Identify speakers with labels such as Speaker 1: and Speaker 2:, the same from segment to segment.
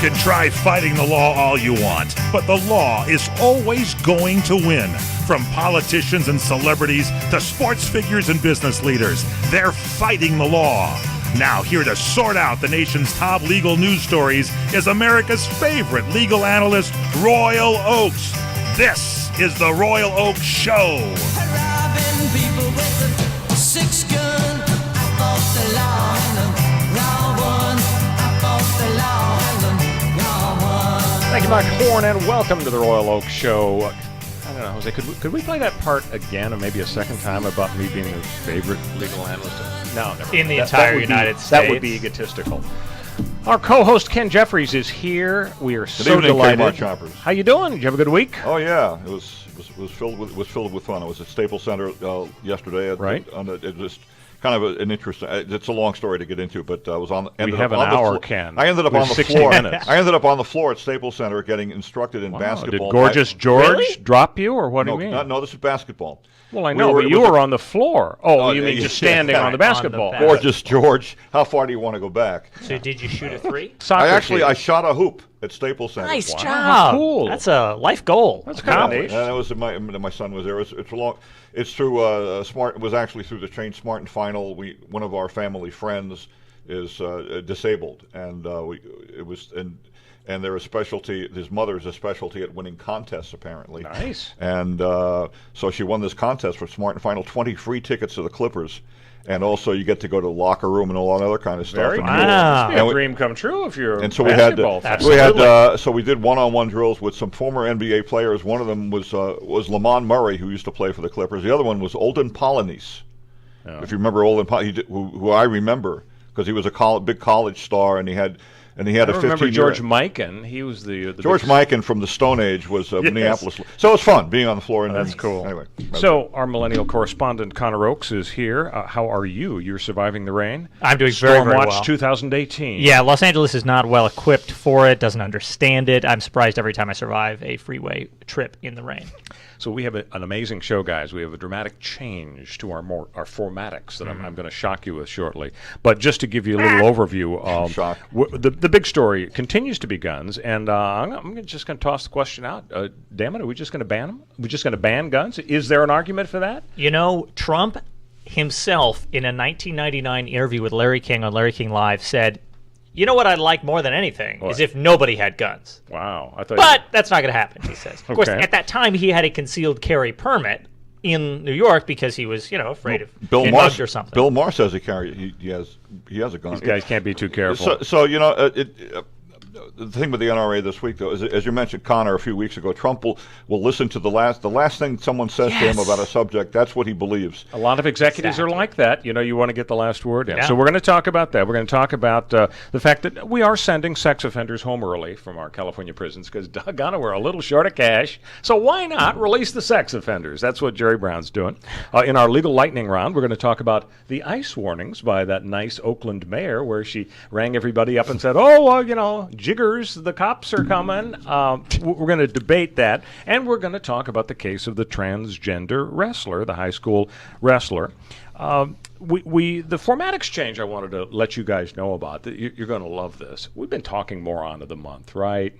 Speaker 1: can try fighting the law all you want, but the law is always going to win. From politicians and celebrities to sports figures and business leaders, they're fighting the law. Now, here to sort out the nation's top legal news stories is America's favorite legal analyst, Royal Oakes. This is the Royal Oakes Show.
Speaker 2: Robbing people with a 6-gun. I fought the law and the law won. I fought the law and the law won.
Speaker 3: Thank you, Mike Horn, and welcome to the Royal Oakes Show. I don't know, Jose, could we play that part again, or maybe a second time, about me being his favorite legal analyst? No, never.
Speaker 4: In the entire United States.
Speaker 3: That would be egotistical. Our co-host Ken Jeffries is here. We are so delighted.
Speaker 5: Kmart shoppers.
Speaker 3: How you doing? Did you have a good week?
Speaker 5: Oh yeah, it was filled with fun. I was at Staples Center yesterday.
Speaker 3: Right.
Speaker 5: It just kind of an interesting. It's a long story to get into, but I was on.
Speaker 3: We have an hour, Ken.
Speaker 5: I ended up on the
Speaker 3: 60
Speaker 5: floor.
Speaker 3: minutes.
Speaker 5: I ended up on the floor at Staples Center getting instructed in basketball.
Speaker 3: Did Gorgeous George
Speaker 4: Really?
Speaker 3: drop you, or what do you mean?
Speaker 5: No, this is basketball.
Speaker 3: Well, I know, but you were on the floor. Oh, you mean just standing on the basketball?
Speaker 5: Gorgeous George. How far do you want to go back?
Speaker 4: So did you shoot a 3?
Speaker 5: I shot a hoop at Staples Center.
Speaker 4: Nice
Speaker 3: Wow.
Speaker 4: job.
Speaker 3: Cool.
Speaker 4: That's a life goal.
Speaker 3: That's kind of neat.
Speaker 5: That was my son was there. It's a long. It's through Smart. It was actually through the Train Smart and Final. One of our family friends is disabled, and and they're a specialty. His mother's a specialty at winning contests, apparently.
Speaker 3: Nice.
Speaker 5: And so she won this contest for Smart and Final, 20 free tickets to the Clippers. And also, you get to go to the locker room and all that other kind of stuff.
Speaker 3: Very
Speaker 5: and
Speaker 3: cool.
Speaker 4: Wow.
Speaker 3: Must be a dream come true if you're
Speaker 5: and so
Speaker 3: a basketball fan.
Speaker 5: so we did one-on-one drills with some former NBA players. One of them was Lamont Murray, who used to play for the Clippers. The other one was Olden Polynice.
Speaker 3: Yeah.
Speaker 5: If you remember Olden Polynice, who I remember because he was a big college star, and he had a 15-year.
Speaker 3: I remember George Mikan. He was the
Speaker 5: George Mikan from the Stone Age was Minneapolis. So it was fun being on the floor.
Speaker 3: That's cool.
Speaker 5: Anyway,
Speaker 3: so our millennial correspondent Connor Oakes is here. How are you? You're surviving the rain.
Speaker 4: I'm doing very, very
Speaker 3: Stormwatch
Speaker 4: well.
Speaker 3: 2018.
Speaker 4: Yeah, Los Angeles is not well equipped for it, doesn't understand it. I'm surprised every time I survive a freeway trip in the rain.
Speaker 3: So we have an amazing show, guys. We have a dramatic change to our formatics that I'm going to shock you with shortly. But just to give you a little overview,
Speaker 5: Shock.
Speaker 3: The big story continues to be guns, and I'm just going to toss the question out. Damn it, are we just going to ban them? Are we just going to ban guns? Is there an argument for that?
Speaker 4: You know, Trump himself, in a 1999 interview with Larry King on Larry King Live, said, you know what I'd like more than anything is if nobody had guns.
Speaker 3: Wow.
Speaker 4: But that's not going to happen, he says. Of course,
Speaker 3: Okay.
Speaker 4: at that time, he had a concealed carry permit in New York because he was, afraid of getting mugged or something.
Speaker 5: Bill Maher says he has a gun.
Speaker 3: These guys can't be too careful.
Speaker 5: So the thing with the NRA this week, though, is as you mentioned, Connor, a few weeks ago, Trump will listen to the last thing someone says to him about a subject. That's what he believes.
Speaker 3: A lot of executives are like that. You want to get the last word in.
Speaker 4: Yeah.
Speaker 3: So we're going to talk about that. We're going to talk about the fact that we are sending sex offenders home early from our California prisons because, doggone it, we're a little short of cash. So why not release the sex offenders? That's what Jerry Brown's doing. In our legal lightning round, we're going to talk about the ice warnings by that nice Oakland mayor where she rang everybody up and said, jiggers, the cops are coming. We're going to debate that, and we're going to talk about the case of the transgender wrestler, the high school wrestler. The formatics change I wanted to let you guys know about. You're going to love this. We've been talking moron of the month, right?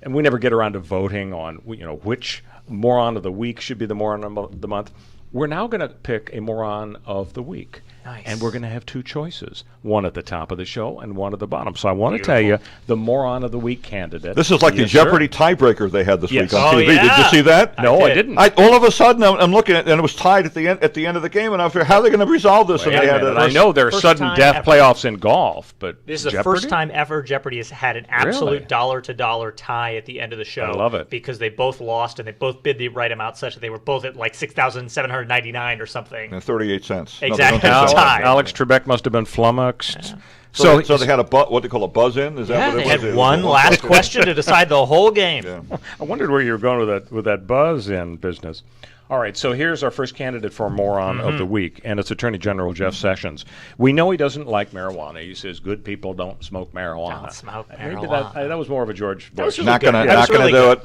Speaker 3: And we never get around to voting on which moron of the week should be the moron of the month. We're now going to pick a moron of the week.
Speaker 4: Nice.
Speaker 3: And we're going to have two choices, one at the top of the show and one at the bottom. So I want to tell you the moron of the week candidate.
Speaker 5: This is like the Jeopardy tiebreaker they had this week on TV.
Speaker 4: Yeah.
Speaker 5: Did you see that?
Speaker 3: No, I didn't.
Speaker 5: All of a sudden, I'm looking at, and it was tied at the end of the game, and I figured, how are they going to resolve this?
Speaker 3: Wait a minute. I know there are sudden death playoffs in golf, but
Speaker 4: this is
Speaker 3: Jeopardy?
Speaker 4: the first time ever Jeopardy has had an absolute dollar-to-dollar tie at the end of the show.
Speaker 3: I love it.
Speaker 4: Because they both lost, and they both bid the right amount such that they were both at like $6,799 or something.
Speaker 5: And 38 cents.
Speaker 4: Exactly.
Speaker 5: Tie.
Speaker 3: Alex Trebek must have been flummoxed.
Speaker 5: Yeah. So they had what they call a buzz-in? Is that what it was?
Speaker 4: They had one last question to decide the whole game.
Speaker 5: Yeah.
Speaker 3: I wondered where you were going with that buzz-in business. All right, so here's our first candidate for moron of the week, and it's Attorney General Jeff Sessions. We know he doesn't like marijuana. He says good people don't smoke marijuana.
Speaker 4: Don't smoke
Speaker 3: Maybe
Speaker 4: marijuana.
Speaker 3: that was more of a George Bush.
Speaker 5: Not gonna do it.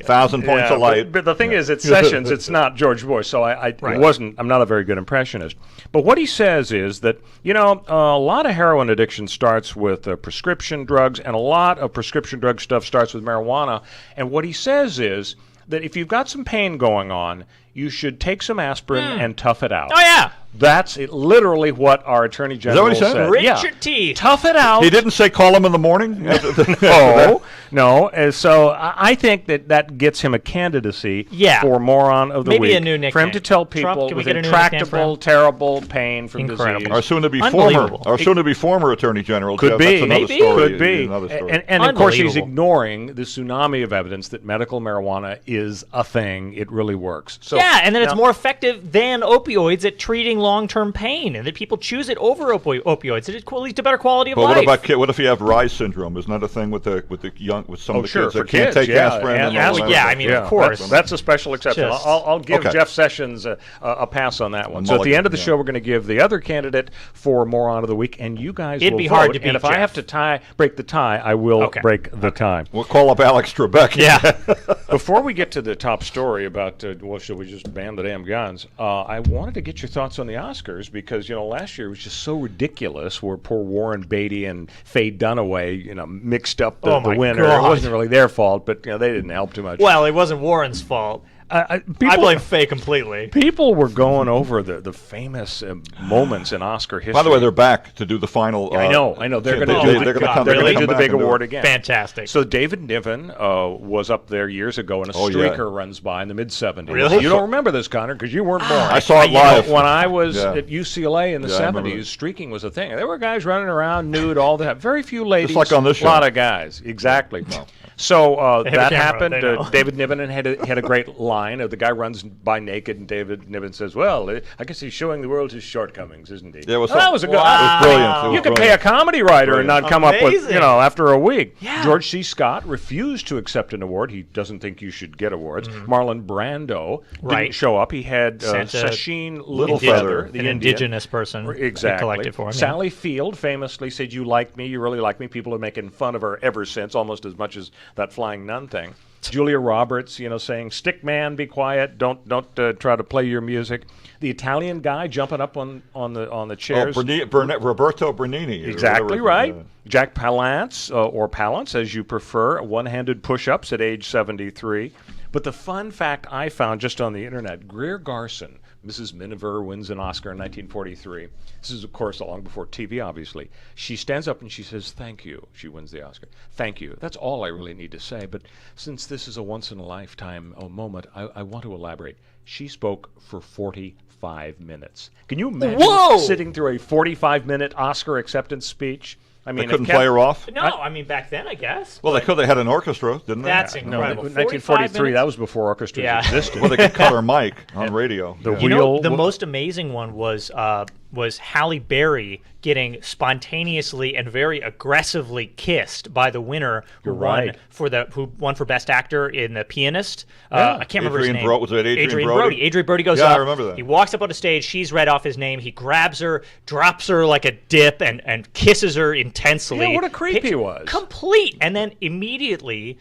Speaker 5: Thousand points of light.
Speaker 3: But the thing is, it's Sessions. It's not George Bush. So I'm not a very good impressionist. But what he says is that a lot of heroin addiction starts with prescription drugs, and a lot of prescription drug stuff starts with marijuana. And what he says is that if you've got some pain going on, you should take some aspirin and tough it out.
Speaker 4: Oh, yeah.
Speaker 3: That's literally what our Attorney General
Speaker 5: what he said?
Speaker 4: Grit
Speaker 3: Yeah.
Speaker 4: your teeth.
Speaker 3: Tough it out.
Speaker 5: He didn't say call him in the morning?
Speaker 3: No. And so I think that gets him a candidacy for moron of the week.
Speaker 4: Maybe a new nickname.
Speaker 3: For him to tell
Speaker 4: Trump,
Speaker 3: people
Speaker 4: can we
Speaker 3: with
Speaker 4: get a new nickname for
Speaker 3: intractable,
Speaker 4: him?
Speaker 3: terrible pain from
Speaker 4: Incredible.
Speaker 3: disease.
Speaker 5: Our soon-to-be former Attorney General.
Speaker 3: Could
Speaker 5: Jeff,
Speaker 3: be.
Speaker 5: that's another
Speaker 4: Maybe.
Speaker 5: story.
Speaker 3: Could be.
Speaker 5: Another story.
Speaker 3: And of course, he's
Speaker 4: Unbelievable.
Speaker 3: ignoring the tsunami of evidence that medical marijuana is a thing. It really works. So,
Speaker 4: Yeah, and then it's more effective than opioids at treating long-term pain, and that people choose it over opioids. It leads to better quality of
Speaker 5: But
Speaker 4: life.
Speaker 5: what if you have Rye syndrome? Isn't that a thing with some of the kids
Speaker 3: for
Speaker 5: that can't
Speaker 3: kids,
Speaker 5: take
Speaker 3: yeah.
Speaker 5: aspirin?
Speaker 3: And
Speaker 5: all that
Speaker 4: yeah,
Speaker 5: stuff?
Speaker 4: I mean, of course.
Speaker 3: That's a special exception.
Speaker 4: Just-
Speaker 3: I'll give
Speaker 5: Okay.
Speaker 3: Jeff Sessions a pass on that one. So at the
Speaker 5: mulligan,
Speaker 3: end of the
Speaker 5: yeah.
Speaker 3: show, we're going to give the other candidate for moron of the week, and you guys
Speaker 4: It'd
Speaker 3: will
Speaker 4: be
Speaker 3: vote.
Speaker 4: hard to beat
Speaker 3: And if I
Speaker 4: Jeff.
Speaker 3: have to break the tie, I will break the tie.
Speaker 5: We'll call up Alex Trebek.
Speaker 4: Yeah.
Speaker 3: Before we get to the top story about, should we just ban the damn guns? I wanted to get your thoughts on the Oscars because, last year was just so ridiculous where poor Warren Beatty and Faye Dunaway, mixed up the winner.
Speaker 4: God.
Speaker 3: It wasn't really their fault, but they didn't help too much.
Speaker 4: Well, it wasn't Warren's fault. I blame Faye completely.
Speaker 3: People were going over the famous moments in Oscar history.
Speaker 5: By the way, they're back to do the final.
Speaker 3: I know. They're going to do the big award again.
Speaker 4: Fantastic.
Speaker 3: So David Niven was up there years ago, and a streaker runs by in the mid-'70s.
Speaker 4: Really?
Speaker 3: You don't remember this, Connor, because you weren't born.
Speaker 5: I saw it live.
Speaker 3: When I was at UCLA in the
Speaker 5: I remember
Speaker 3: 70s, streaking was a thing. There were guys running around nude all the time. Very few ladies.
Speaker 5: Just like on this show.
Speaker 3: A lot of guys. Exactly.
Speaker 5: No.
Speaker 3: So
Speaker 4: They have a
Speaker 3: that
Speaker 4: camera,
Speaker 3: happened.
Speaker 4: they know.
Speaker 3: David Niven had a great line. The guy runs by naked, and David Niven says, "Well, I guess he's showing the world his shortcomings, isn't he?"
Speaker 5: Yeah, it was
Speaker 3: that was a good.
Speaker 5: It was brilliant. It was
Speaker 3: You could
Speaker 5: brilliant.
Speaker 3: pay a comedy writer and not come up with,
Speaker 4: Amazing.
Speaker 3: after a week.
Speaker 4: Yeah.
Speaker 3: George C. Scott refused to accept an award. He doesn't think you should get awards. Marlon Brando didn't show up. He had Sacheen Littlefeather, the
Speaker 4: an indigenous person,
Speaker 3: exactly.
Speaker 4: collected for him.
Speaker 3: Sally Field famously said, "You like me, you really like me." People are making fun of her ever since, almost as much as that Flying Nun thing. Julia Roberts, saying, "Stick man, be quiet. Don't try to play your music." The Italian guy jumping up on the chairs.
Speaker 5: Roberto Bernini.
Speaker 3: Exactly right. Jack Palance, or Palance, as you prefer, one-handed push-ups at age 73. But the fun fact I found just on the internet, Greer Garson, Mrs. Miniver, wins an Oscar in 1943. This is, of course, long before TV, obviously. She stands up and she says, "Thank you." She wins the Oscar. "Thank you." That's all I really need to say. But since this is a once-in-a-lifetime moment, I want to elaborate. She spoke for 45 minutes. Can you imagine sitting through a 45-minute Oscar acceptance speech? I mean,
Speaker 5: They couldn't play her off?
Speaker 4: No, I mean, back then, I guess.
Speaker 5: Well, they could. They had an orchestra, didn't they?
Speaker 4: That's
Speaker 3: No,
Speaker 4: incredible.
Speaker 3: 1943, that was before orchestras existed.
Speaker 5: Well, they could cut her mic on radio.
Speaker 4: The most amazing one was Halle Berry getting spontaneously and very aggressively kissed by the winner who won for Best Actor in The Pianist. I can't remember his name.
Speaker 5: Was it Adrian Brody?
Speaker 4: Adrian Brody goes
Speaker 5: Yeah,
Speaker 4: up.
Speaker 5: I remember that.
Speaker 4: He walks up on a stage. She's read off his name. He grabs her, drops her like a dip, and kisses her intensely.
Speaker 3: Yeah, what a creep he was.
Speaker 4: Complete. And then immediately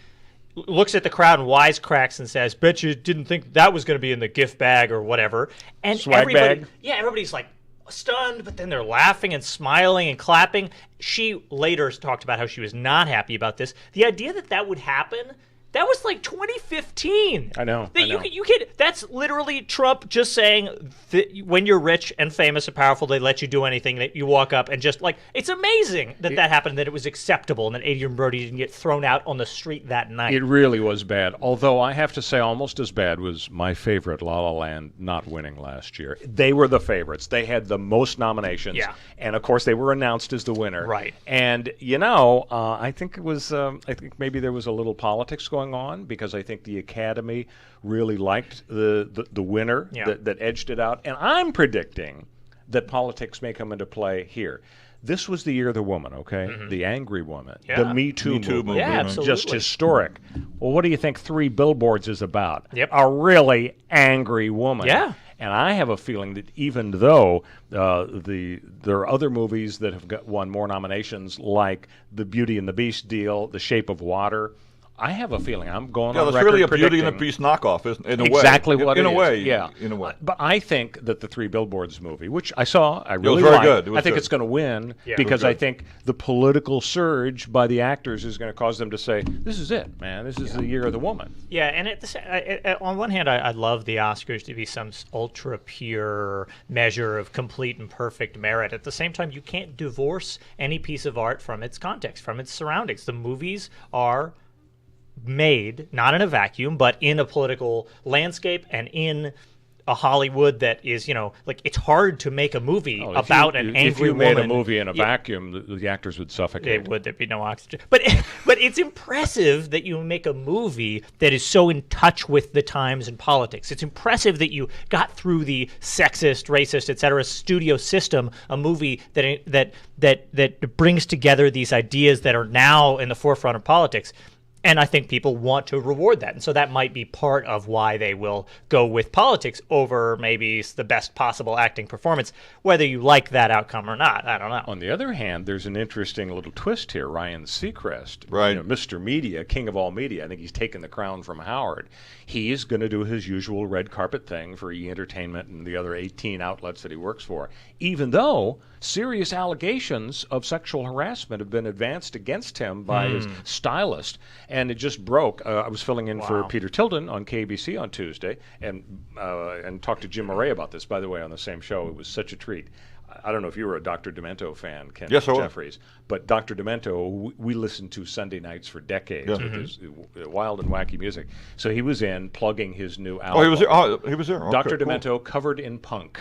Speaker 4: looks at the crowd and wisecracks and says, "Bet you didn't think that was going to be in the gift bag or whatever." And
Speaker 3: Swag bag?
Speaker 4: everybody's like stunned, but then they're laughing and smiling and clapping. She later talked about how she was not happy about this. The idea that would happen, that was like 2015.
Speaker 3: I know.
Speaker 4: You can. That's literally Trump just saying that when you're rich and famous and powerful, they let you do anything. That you walk up and just like, it's amazing that happened, that it was acceptable, and that Adrian Brody didn't get thrown out on the street that night.
Speaker 3: It really was bad. Although I have to say, almost as bad was my favorite, La La Land, not winning last year. They were the favorites. They had the most nominations.
Speaker 4: Yeah.
Speaker 3: And of course, they were announced as the winner.
Speaker 4: Right.
Speaker 3: And I think it was. I think maybe there was a little politics going on because I think the Academy really liked the winner that edged it out. And I'm predicting that politics may come into play here. this was the year of the woman, okay? The angry woman,
Speaker 4: Yeah.
Speaker 3: the Me Too movement,
Speaker 4: Yeah, absolutely.
Speaker 3: just historic. Well, what do you think 3 Billboards is about?
Speaker 4: Yep.
Speaker 3: A really angry woman.
Speaker 4: Yeah.
Speaker 3: And I have a feeling that even though there are other movies that have won more nominations, like the Beauty and the Beast deal, The Shape of Water, I have a feeling I'm going on
Speaker 5: that's
Speaker 3: record
Speaker 5: really a
Speaker 3: predicting
Speaker 5: Beauty and the Beast knockoff, isn't it? In a
Speaker 3: exactly
Speaker 5: way.
Speaker 3: what
Speaker 5: in
Speaker 3: it
Speaker 5: a
Speaker 3: is.
Speaker 5: way.
Speaker 3: Yeah,
Speaker 5: In a way.
Speaker 3: But I think that the 3 Billboards movie, which I saw, I really
Speaker 5: was very
Speaker 3: liked,
Speaker 5: good. It was
Speaker 3: I think
Speaker 5: good.
Speaker 3: it's going to win
Speaker 4: Yeah.
Speaker 3: because
Speaker 5: It was
Speaker 3: I
Speaker 5: good.
Speaker 3: think the political surge by the actors is going to cause them to say, "This is it, man. This is the year of the woman."
Speaker 4: Yeah, and on one hand, I love the Oscars to be some ultra pure measure of complete and perfect merit. At the same time, you can't divorce any piece of art from its context, from its surroundings. The movies are made not in a vacuum, but in a political landscape and in a Hollywood that is, like it's hard to make a movie
Speaker 3: Oh, if
Speaker 4: about
Speaker 3: you-
Speaker 4: an angry
Speaker 3: If you
Speaker 4: woman.
Speaker 3: made a movie in a
Speaker 4: Yeah.
Speaker 3: vacuum, the actors would suffocate.
Speaker 4: There'd be no oxygen. But it's impressive that you make a movie that is so in touch with the times and politics. It's impressive that you got through the sexist, racist, etc. studio system, a movie that brings together these ideas that are now in the forefront of politics. And I think people want to reward that. And so that might be part of why they will go with politics over maybe the best possible acting performance, whether you like that outcome or not. I don't know.
Speaker 3: On the other hand, there's an interesting little twist here. Ryan Seacrest,
Speaker 5: Right.
Speaker 3: Mr. Media, king of all media. I think he's taken the crown from Howard. He is going to do his usual red carpet thing for E! Entertainment and the other 18 outlets that he works for, even though serious allegations of sexual harassment have been advanced against him by his stylist. And it just broke. I was filling in for Peter Tilden on KBC on Tuesday and talked to Jim Murray about this, by the way, on the same show. It was such a treat. I don't know if you were a Dr. Demento fan, Ken
Speaker 5: Yes, I was.
Speaker 3: Jeffries, but Dr. Demento, we listened to Sunday nights for decades with his wild and wacky music. So he was in plugging his new album.
Speaker 5: Oh, he was there. Oh, he was there. Okay,
Speaker 3: Dr.
Speaker 5: cool.
Speaker 3: Demento, Covered in Punk,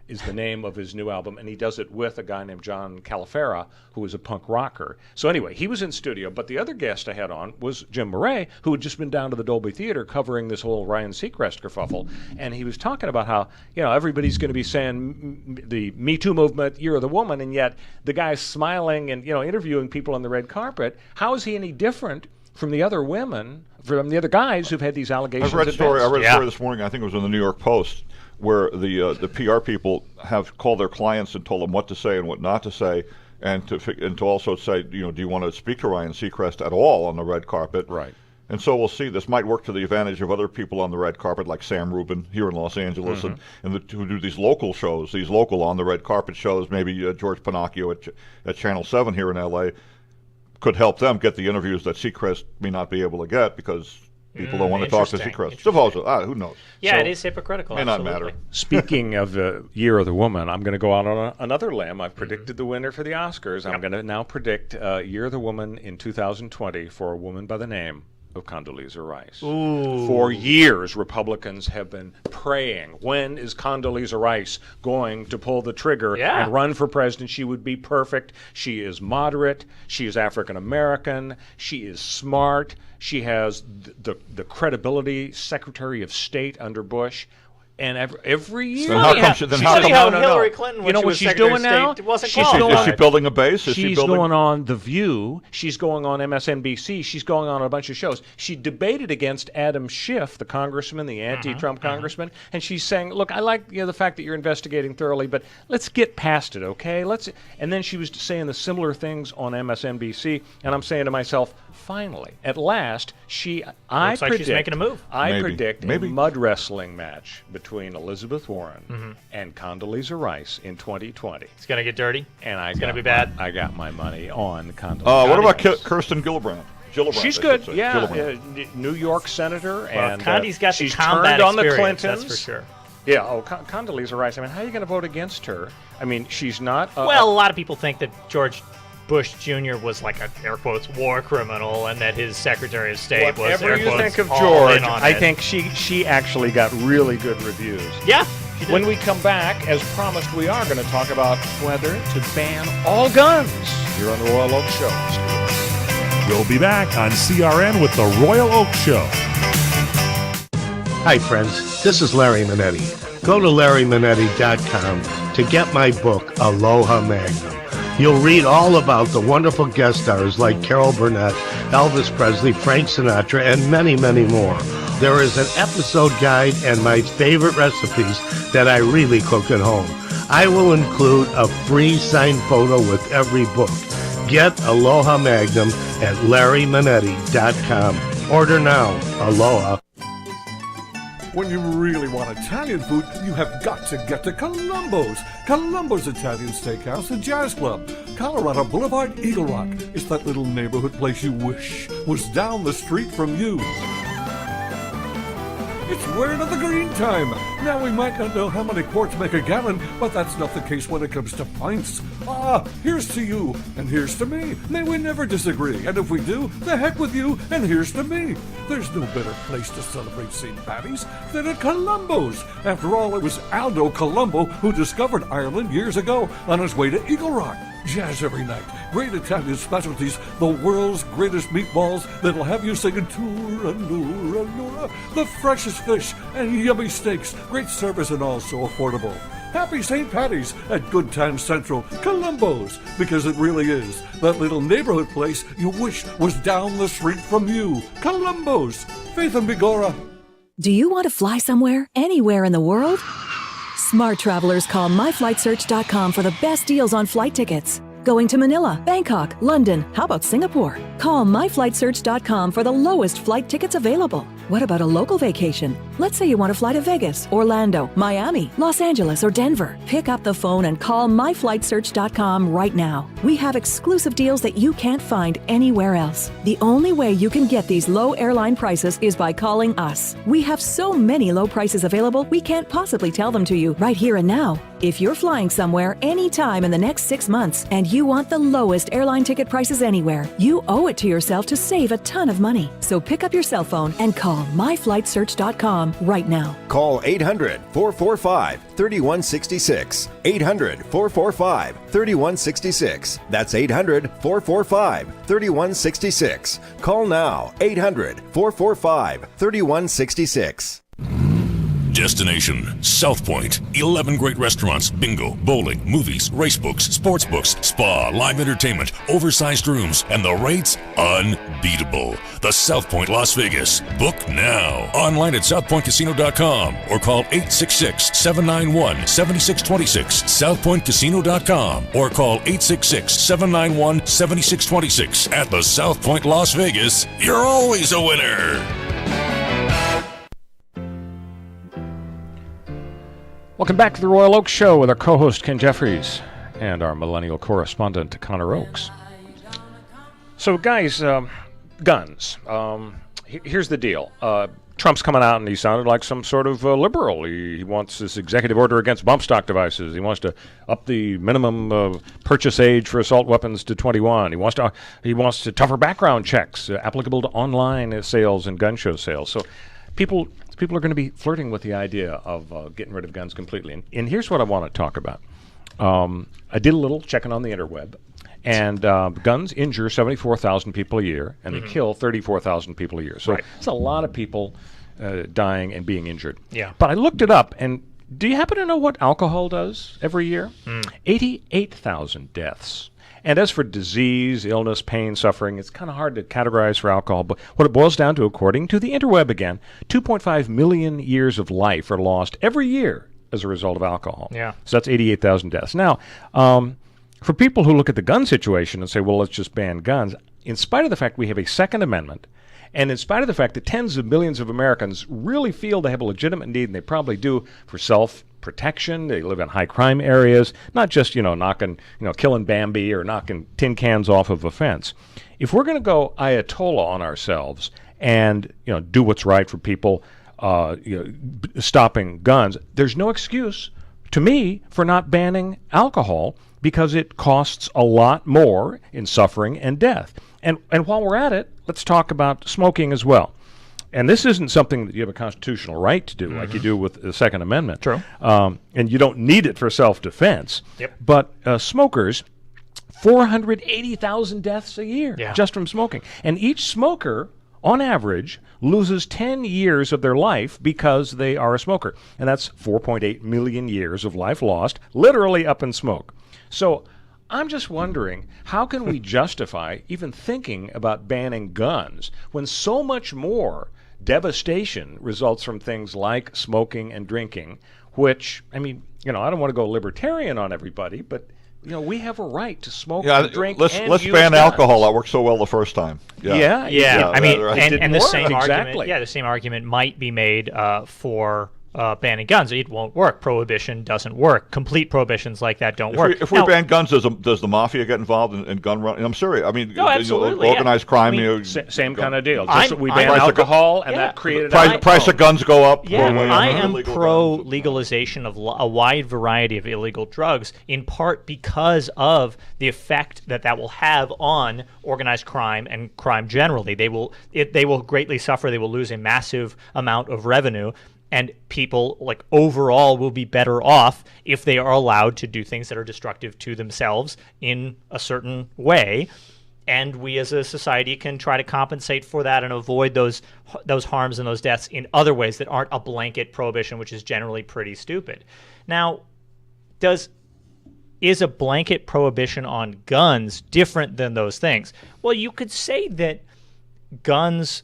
Speaker 3: is the name of his new album, and he does it with a guy named John Califera, who is a punk rocker. So anyway, he was in studio, but the other guest I had on was Jim Murray, who had just been down to the Dolby Theater covering this whole Ryan Seacrest kerfuffle, and he was talking about how, everybody's going to be saying the Me Too movement, year of the woman, and yet the guy's smiling and, interviewing people on the red carpet. How is he any different from the other women, from the other guys who've had these allegations?
Speaker 5: I read a story
Speaker 3: advanced?
Speaker 5: this morning, I think it was in the New York Post, where the PR people have called their clients and told them what to say and what not to say, and to also say, do you want to speak to Ryan Seacrest at all on the red carpet?
Speaker 3: Right.
Speaker 5: And so we'll see. This might work to the advantage of other people on the red carpet, like Sam Rubin here in Los Angeles, and who do these local shows, these local on the red carpet shows. Maybe George Pinocchio at Channel 7 here in L.A. could help them get the interviews that Seacrest may not be able to get because people don't want to talk to Seacrest. Supposedly, who knows?
Speaker 4: Yeah,
Speaker 3: So-
Speaker 4: it is hypocritical.
Speaker 5: May not
Speaker 4: absolutely.
Speaker 5: matter.
Speaker 3: Speaking of the year of the woman, I'm going to go out on another limb. I've predicted the winner for the Oscars. I'm going to now predict year of the woman in 2020 for a woman by the name of Condoleezza Rice. For years, Republicans have been praying, when is Condoleezza Rice going to pull the trigger
Speaker 4: Yeah.
Speaker 3: and run for president? She would be perfect. She is moderate. She is African American. She is smart. She has the credibility, Secretary of State under Bush. And every year,
Speaker 5: Then how come she- then how come-
Speaker 4: how
Speaker 3: no,
Speaker 4: Hillary Clinton, when
Speaker 3: you know
Speaker 4: she
Speaker 3: what
Speaker 4: was
Speaker 3: she's
Speaker 4: Secretary
Speaker 3: doing
Speaker 4: of
Speaker 3: now?
Speaker 4: State, wasn't
Speaker 3: She's
Speaker 4: qualified.
Speaker 5: Is she building a base? Is she
Speaker 3: She's
Speaker 5: building?
Speaker 3: going on The View. She's going on MSNBC. She's going on a bunch of shows. She debated against Adam Schiff, the congressman, the anti-Trump congressman, and she's saying, "Look, I like the fact that you're investigating thoroughly, but let's get past it, okay? And then she was saying the similar things on MSNBC, and I'm saying to myself, finally, at last, I
Speaker 4: Looks like
Speaker 3: predict,
Speaker 4: she's making a move.
Speaker 3: I
Speaker 5: Maybe.
Speaker 3: predict
Speaker 5: Maybe.
Speaker 3: a mud wrestling match between Elizabeth Warren and Condoleezza Rice in 2020.
Speaker 4: It's going to get dirty.
Speaker 3: And
Speaker 4: It's gonna be bad.
Speaker 3: I got my money on Condoleezza.
Speaker 5: What about
Speaker 3: Rice.
Speaker 5: Kirsten Gillibrand?
Speaker 3: She's
Speaker 5: I
Speaker 3: good,
Speaker 5: should say.
Speaker 3: yeah.
Speaker 5: Gillibrand.
Speaker 3: New York senator,
Speaker 4: Well,
Speaker 3: and
Speaker 4: Condi's got the
Speaker 3: she's
Speaker 4: combat
Speaker 3: turned on the
Speaker 4: experience,
Speaker 3: Clintons.
Speaker 4: that's for sure.
Speaker 3: Yeah. Oh, Condoleezza Rice. I mean, how are you going to vote against her? I mean, she's not.
Speaker 4: Well, a lot of people think that George Bush Jr. was like a, air quotes, war criminal, and that his Secretary of State was,
Speaker 3: whatever
Speaker 4: air
Speaker 3: you
Speaker 4: quotes,
Speaker 3: think of
Speaker 4: all
Speaker 3: George,
Speaker 4: in on
Speaker 3: I
Speaker 4: it.
Speaker 3: think she actually got really good reviews.
Speaker 4: Yeah. she did.
Speaker 3: When we come back, as promised, we are going to talk about whether to ban all guns here on the Royal Oak Show.
Speaker 1: We'll be back on CRN with the Royal Oak Show.
Speaker 6: Hi, friends. This is Larry Minetti. Go to LarryMinetti.com to get my book, Aloha Magnum. You'll read all about the wonderful guest stars like Carol Burnett, Elvis Presley, Frank Sinatra, and many, many more. There is an episode guide and my favorite recipes that I really cook at home. I will include a free signed photo with every book. Get Aloha Magnum at LarryManetti.com. Order now. Aloha.
Speaker 7: When you really want Italian food, you have got to get to Columbo's. Columbo's Italian Steakhouse and Jazz Club. Colorado Boulevard, Eagle Rock. It's that little neighborhood place you wish was down the street from you. It's word of the green time. Now we might not know how many quarts make a gallon, but that's not the case when it comes to pints. Here's to you, and here's to me. May we never disagree, and if we do, the heck with you, and here's to me. There's no better place to celebrate St. Patty's than at Columbo's. After all, it was Aldo Colombo who discovered Ireland years ago on his way to Eagle Rock. Jazz every night, great Italian specialties, the world's greatest meatballs that'll have you singing Tura, Nura, Nura, the freshest fish and yummy steaks, great service and also affordable. Happy St. Patty's at Good Times Central, Columbo's, because it really is that little neighborhood place you wish was down the street from you. Columbo's, Faith and Bigora.
Speaker 8: Do you want to fly somewhere, anywhere in the world? Smart travelers call myflightsearch.com for the best deals on flight tickets. Going to Manila, Bangkok, London, how about Singapore? Call myflightsearch.com for the lowest flight tickets available. What about a local vacation? Let's say you want to fly to Vegas, Orlando, Miami, Los Angeles, or Denver. Pick up the phone and call myflightsearch.com right now. We have exclusive deals that you can't find anywhere else. The only way you can get these low airline prices is by calling us. We have so many low prices available, we can't possibly tell them to you right here and now. If you're flying somewhere anytime in the next 6 months and you want the lowest airline ticket prices anywhere, you owe it to yourself to save a ton of money. So pick up your cell phone and call myflightsearch.com right now.
Speaker 9: Call 800-445-3166. 800-445-3166. That's 800-445-3166. Call now. 800-445-3166.
Speaker 10: Destination South Point. 11 great restaurants, bingo, bowling, movies, race books, sports books, spa, live entertainment, oversized rooms, and the rates unbeatable. The South Point Las Vegas. Book now. Online at southpointcasino.com or call 866-791-7626. southpointcasino.com or call 866-791-7626. At the South Point Las Vegas, you're always a winner.
Speaker 3: Welcome back to the Royal Oak Show with our co-host Ken Jeffries and our millennial correspondent Connor Oakes. So, guys, guns. Here's the deal. Trump's coming out and he sounded like some sort of liberal. He wants this executive order against bump stock devices. He wants to up the minimum purchase age for assault weapons to 21. He wants to tougher background checks applicable to online sales and gun show sales. So, people are going to be flirting with the idea of getting rid of guns completely. And here's what I want to talk about. I did a little checking on the interweb, and guns injure 74,000 people a year, and they kill 34,000 people a year. So it's a lot of people dying and being injured.
Speaker 4: Yeah.
Speaker 3: But I looked it up, and do you happen to know what alcohol does every year? 88,000 deaths. And as for disease, illness, pain, suffering, it's kind of hard to categorize for alcohol. But what it boils down to, according to the interweb again, 2.5 million years of life are lost every year as a result of alcohol.
Speaker 4: Yeah.
Speaker 3: So that's 88,000 deaths. Now, for people who look at the gun situation and say, well, let's just ban guns, in spite of the fact we have a Second Amendment, and in spite of the fact that tens of millions of Americans really feel they have a legitimate need, and they probably do, for self-protection, they live in high crime areas, not just, killing Bambi or knocking tin cans off of a fence. If we're going to go Ayatollah on ourselves and, do what's right for people, stopping guns, there's no excuse to me for not banning alcohol, because it costs a lot more in suffering and death. And while we're at it, let's talk about smoking as well. And this isn't something that you have a constitutional right to do, like you do with the Second Amendment.
Speaker 4: True.
Speaker 3: And you don't need it for self-defense.
Speaker 4: Yep.
Speaker 3: But smokers, 480,000 deaths a year just from smoking. And each smoker, on average, loses 10 years of their life because they are a smoker. And that's 4.8 million years of life lost, literally up in smoke. So I'm just wondering, how can we justify even thinking about banning guns when so much more devastation results from things like smoking and drinking, which, I mean, I don't want to go libertarian on everybody, but we have a right to smoke and drink
Speaker 5: let's
Speaker 3: and
Speaker 5: let's
Speaker 3: use
Speaker 5: ban
Speaker 3: guns.
Speaker 5: alcohol. That worked so well the first time.
Speaker 4: Yeah. I mean,
Speaker 5: right.
Speaker 4: and the same
Speaker 3: Exactly.
Speaker 4: argument, the same argument might be made for banning guns. It won't work. Prohibition doesn't work. Complete prohibitions like that don't work.
Speaker 5: If we ban guns, does the mafia get involved in gun running? I'm serious. I mean,
Speaker 4: No, absolutely,
Speaker 5: organized crime.
Speaker 3: Same kind of deal.
Speaker 4: I'm-
Speaker 3: We
Speaker 4: I'm-
Speaker 3: ban alcohol, and that created
Speaker 5: price of guns go up.
Speaker 4: Yeah,
Speaker 5: for
Speaker 4: I am
Speaker 5: illegal
Speaker 4: pro
Speaker 5: guns.
Speaker 4: legalization of a wide variety of illegal drugs, in part because of the effect that will have on organized crime and crime generally. They will greatly suffer. They will lose a massive amount of revenue. And people, overall, will be better off if they are allowed to do things that are destructive to themselves in a certain way. And we as a society can try to compensate for that and avoid those harms and those deaths in other ways that aren't a blanket prohibition, which is generally pretty stupid. Now, is a blanket prohibition on guns different than those things? Well, you could say that guns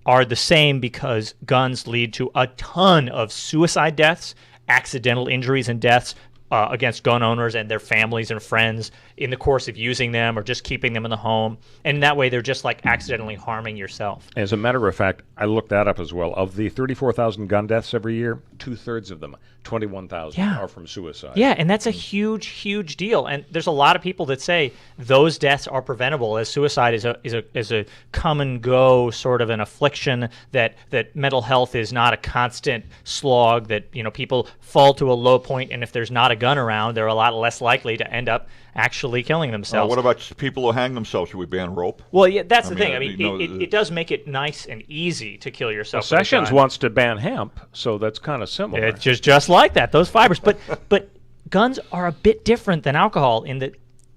Speaker 4: are the same because guns lead to a ton of suicide deaths, accidental injuries and deaths against gun owners and their families and friends in the course of using them or just keeping them in the home. And that way they're just accidentally harming yourself.
Speaker 3: As a matter of fact, I looked that up as well. Of the 34,000 gun deaths every year, 2/3 of them, 21,000, are from suicide.
Speaker 4: Yeah, and that's a huge, huge deal. And there's a lot of people that say those deaths are preventable, as suicide is a come and go sort of an affliction, that mental health is not a constant slog, that people fall to a low point, and if there's not a gun around, they're a lot less likely to end up actually killing themselves.
Speaker 5: What about people who hang themselves? Should we ban rope?
Speaker 4: Well, yeah, that's the thing. I mean, it does make it nice and easy to kill yourself.
Speaker 3: Well, Sessions wants to ban hemp, so that's kind of similar.
Speaker 4: It's just like that, those fibers. But guns are a bit different than alcohol in that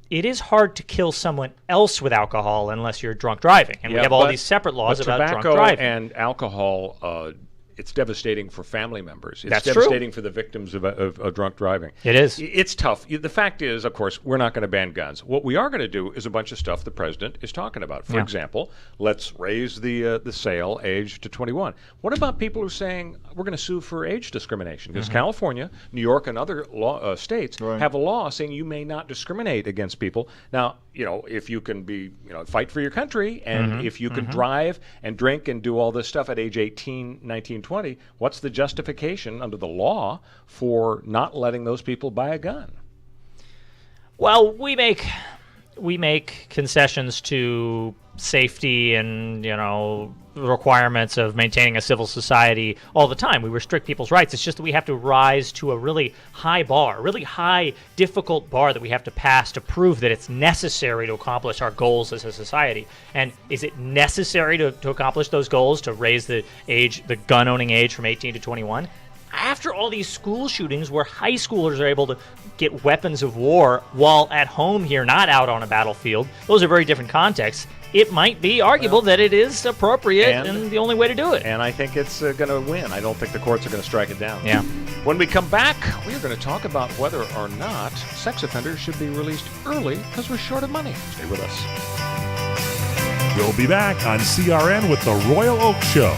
Speaker 4: it is hard to kill someone else with alcohol unless you're drunk driving. And we have all these separate laws about drunk driving.
Speaker 3: And alcohol, it's devastating for family members. It's
Speaker 4: That's
Speaker 3: devastating
Speaker 4: true.
Speaker 3: for the victims of drunk driving.
Speaker 4: It is.
Speaker 3: It's tough. The fact is, of course, we're not going to ban guns. What we are going to do is a bunch of stuff the president is talking about. For example, let's raise the sale age to 21. What about people who are saying we're going to sue for age discrimination? Because California, New York, and other states have a law saying you may not discriminate against people. Now, if you can fight for your country, and if you can drive and drink and do all this stuff at age 18, 19, 20, what's the justification under the law for not letting those people buy a gun?
Speaker 4: Well, we make concessions to safety and requirements of maintaining a civil society all the time. We restrict people's rights. It's just that we have to rise to a really high bar, really high, difficult bar that we have to pass to prove that it's necessary to accomplish our goals as a society. And is it necessary to accomplish those goals, to raise the gun-owning age from 18 to 21? After all these school shootings where high schoolers are able to get weapons of war while at home here, not out on a battlefield, those are very different contexts. It might be arguable that it is appropriate and the only way to do it.
Speaker 3: And I think it's going to win. I don't think the courts are going to strike it down.
Speaker 4: Yeah.
Speaker 3: When we come back, we are going to talk about whether or not sex offenders should be released early because we're short of money. Stay with us.
Speaker 1: We'll be back on CRN with the Royal Oak Show.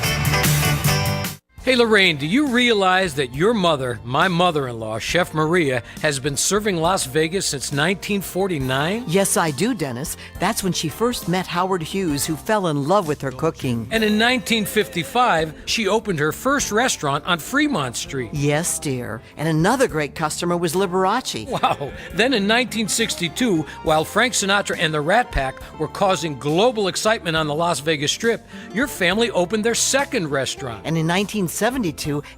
Speaker 11: Hey, Lorraine, do you realize that your mother, my mother-in-law, Chef Maria, has been serving Las Vegas since 1949?
Speaker 12: Yes, I do, Dennis. That's when she first met Howard Hughes, who fell in love with her cooking.
Speaker 11: And in 1955, she opened her first restaurant on Fremont Street.
Speaker 12: Yes, dear. And another great customer was Liberace.
Speaker 11: Wow. Then in 1962, while Frank Sinatra and the Rat Pack were causing global excitement on the Las Vegas Strip, your family opened their second restaurant.
Speaker 12: And in 1972,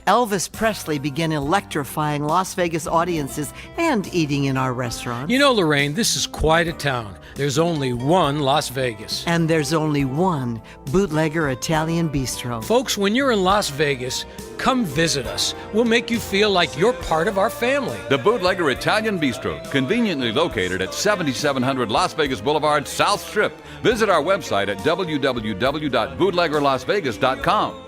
Speaker 12: Elvis Presley began electrifying Las Vegas audiences and eating in our restaurant.
Speaker 11: You know, Lorraine, this is quite a town. There's only one Las Vegas.
Speaker 12: And there's only one Bootlegger Italian Bistro.
Speaker 11: Folks, when you're in Las Vegas, come visit us. We'll make you feel like you're part of our family.
Speaker 13: The Bootlegger Italian Bistro, conveniently located at 7700 Las Vegas Boulevard, South Strip. Visit our website at www.bootleggerlasvegas.com.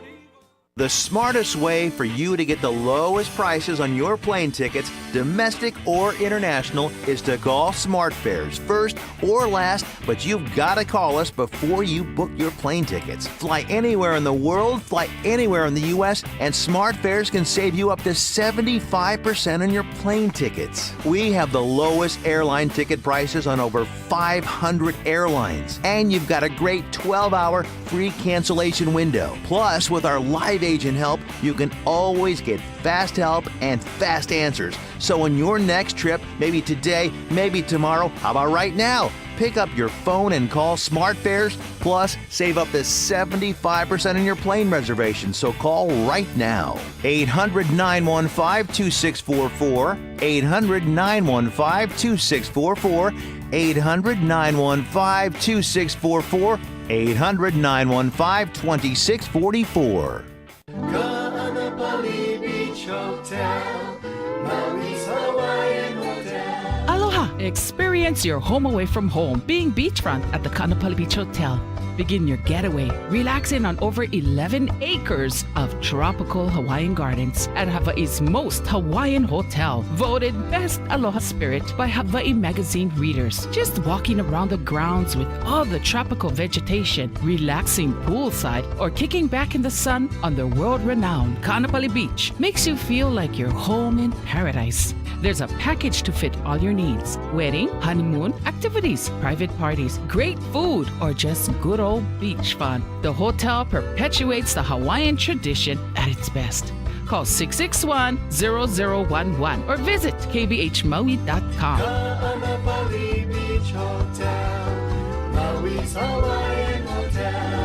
Speaker 14: The smartest way for you to get the lowest prices on your plane tickets, domestic or international, is to call SmartFares first or last, but you've got to call us before you book your plane tickets. Fly anywhere in the world, fly anywhere in the U.S., and SmartFares can save you up to 75% on your plane tickets. We have the lowest airline ticket prices on over 500 airlines, and you've got a great 12-hour free cancellation window. Plus, with our live agent help, you can always get fast help and fast answers. So on your next trip, maybe today, maybe tomorrow, how about right now? Pick up your phone and call SmartFares, plus save up to 75% on your plane reservation. So call right now. 800-915-2644, 800-915-2644, 800-915-2644, 800-915-2644.
Speaker 2: Kaanapali Beach Hotel, Maui's Hawaiian Hotel.
Speaker 15: Aloha! Experience your home away from home being beachfront at the Kaanapali Beach Hotel. Begin your getaway relaxing on over 11 acres of tropical Hawaiian gardens at Hawaii's most Hawaiian hotel, voted Best Aloha Spirit by Hawaii Magazine readers. Just walking around the grounds with all the tropical vegetation, relaxing poolside, or kicking back in the sun on the world-renowned Kaanapali Beach makes you feel like you're home in paradise. There's a package to fit all your needs: wedding, honeymoon, activities, private parties, great food, or just good old beach fun. The hotel perpetuates the Hawaiian tradition at its best. Call 661-0011 or visit kbhmaui.com.
Speaker 2: Kaanapali Beach Hotel, Maui's Hawaiian Hotel.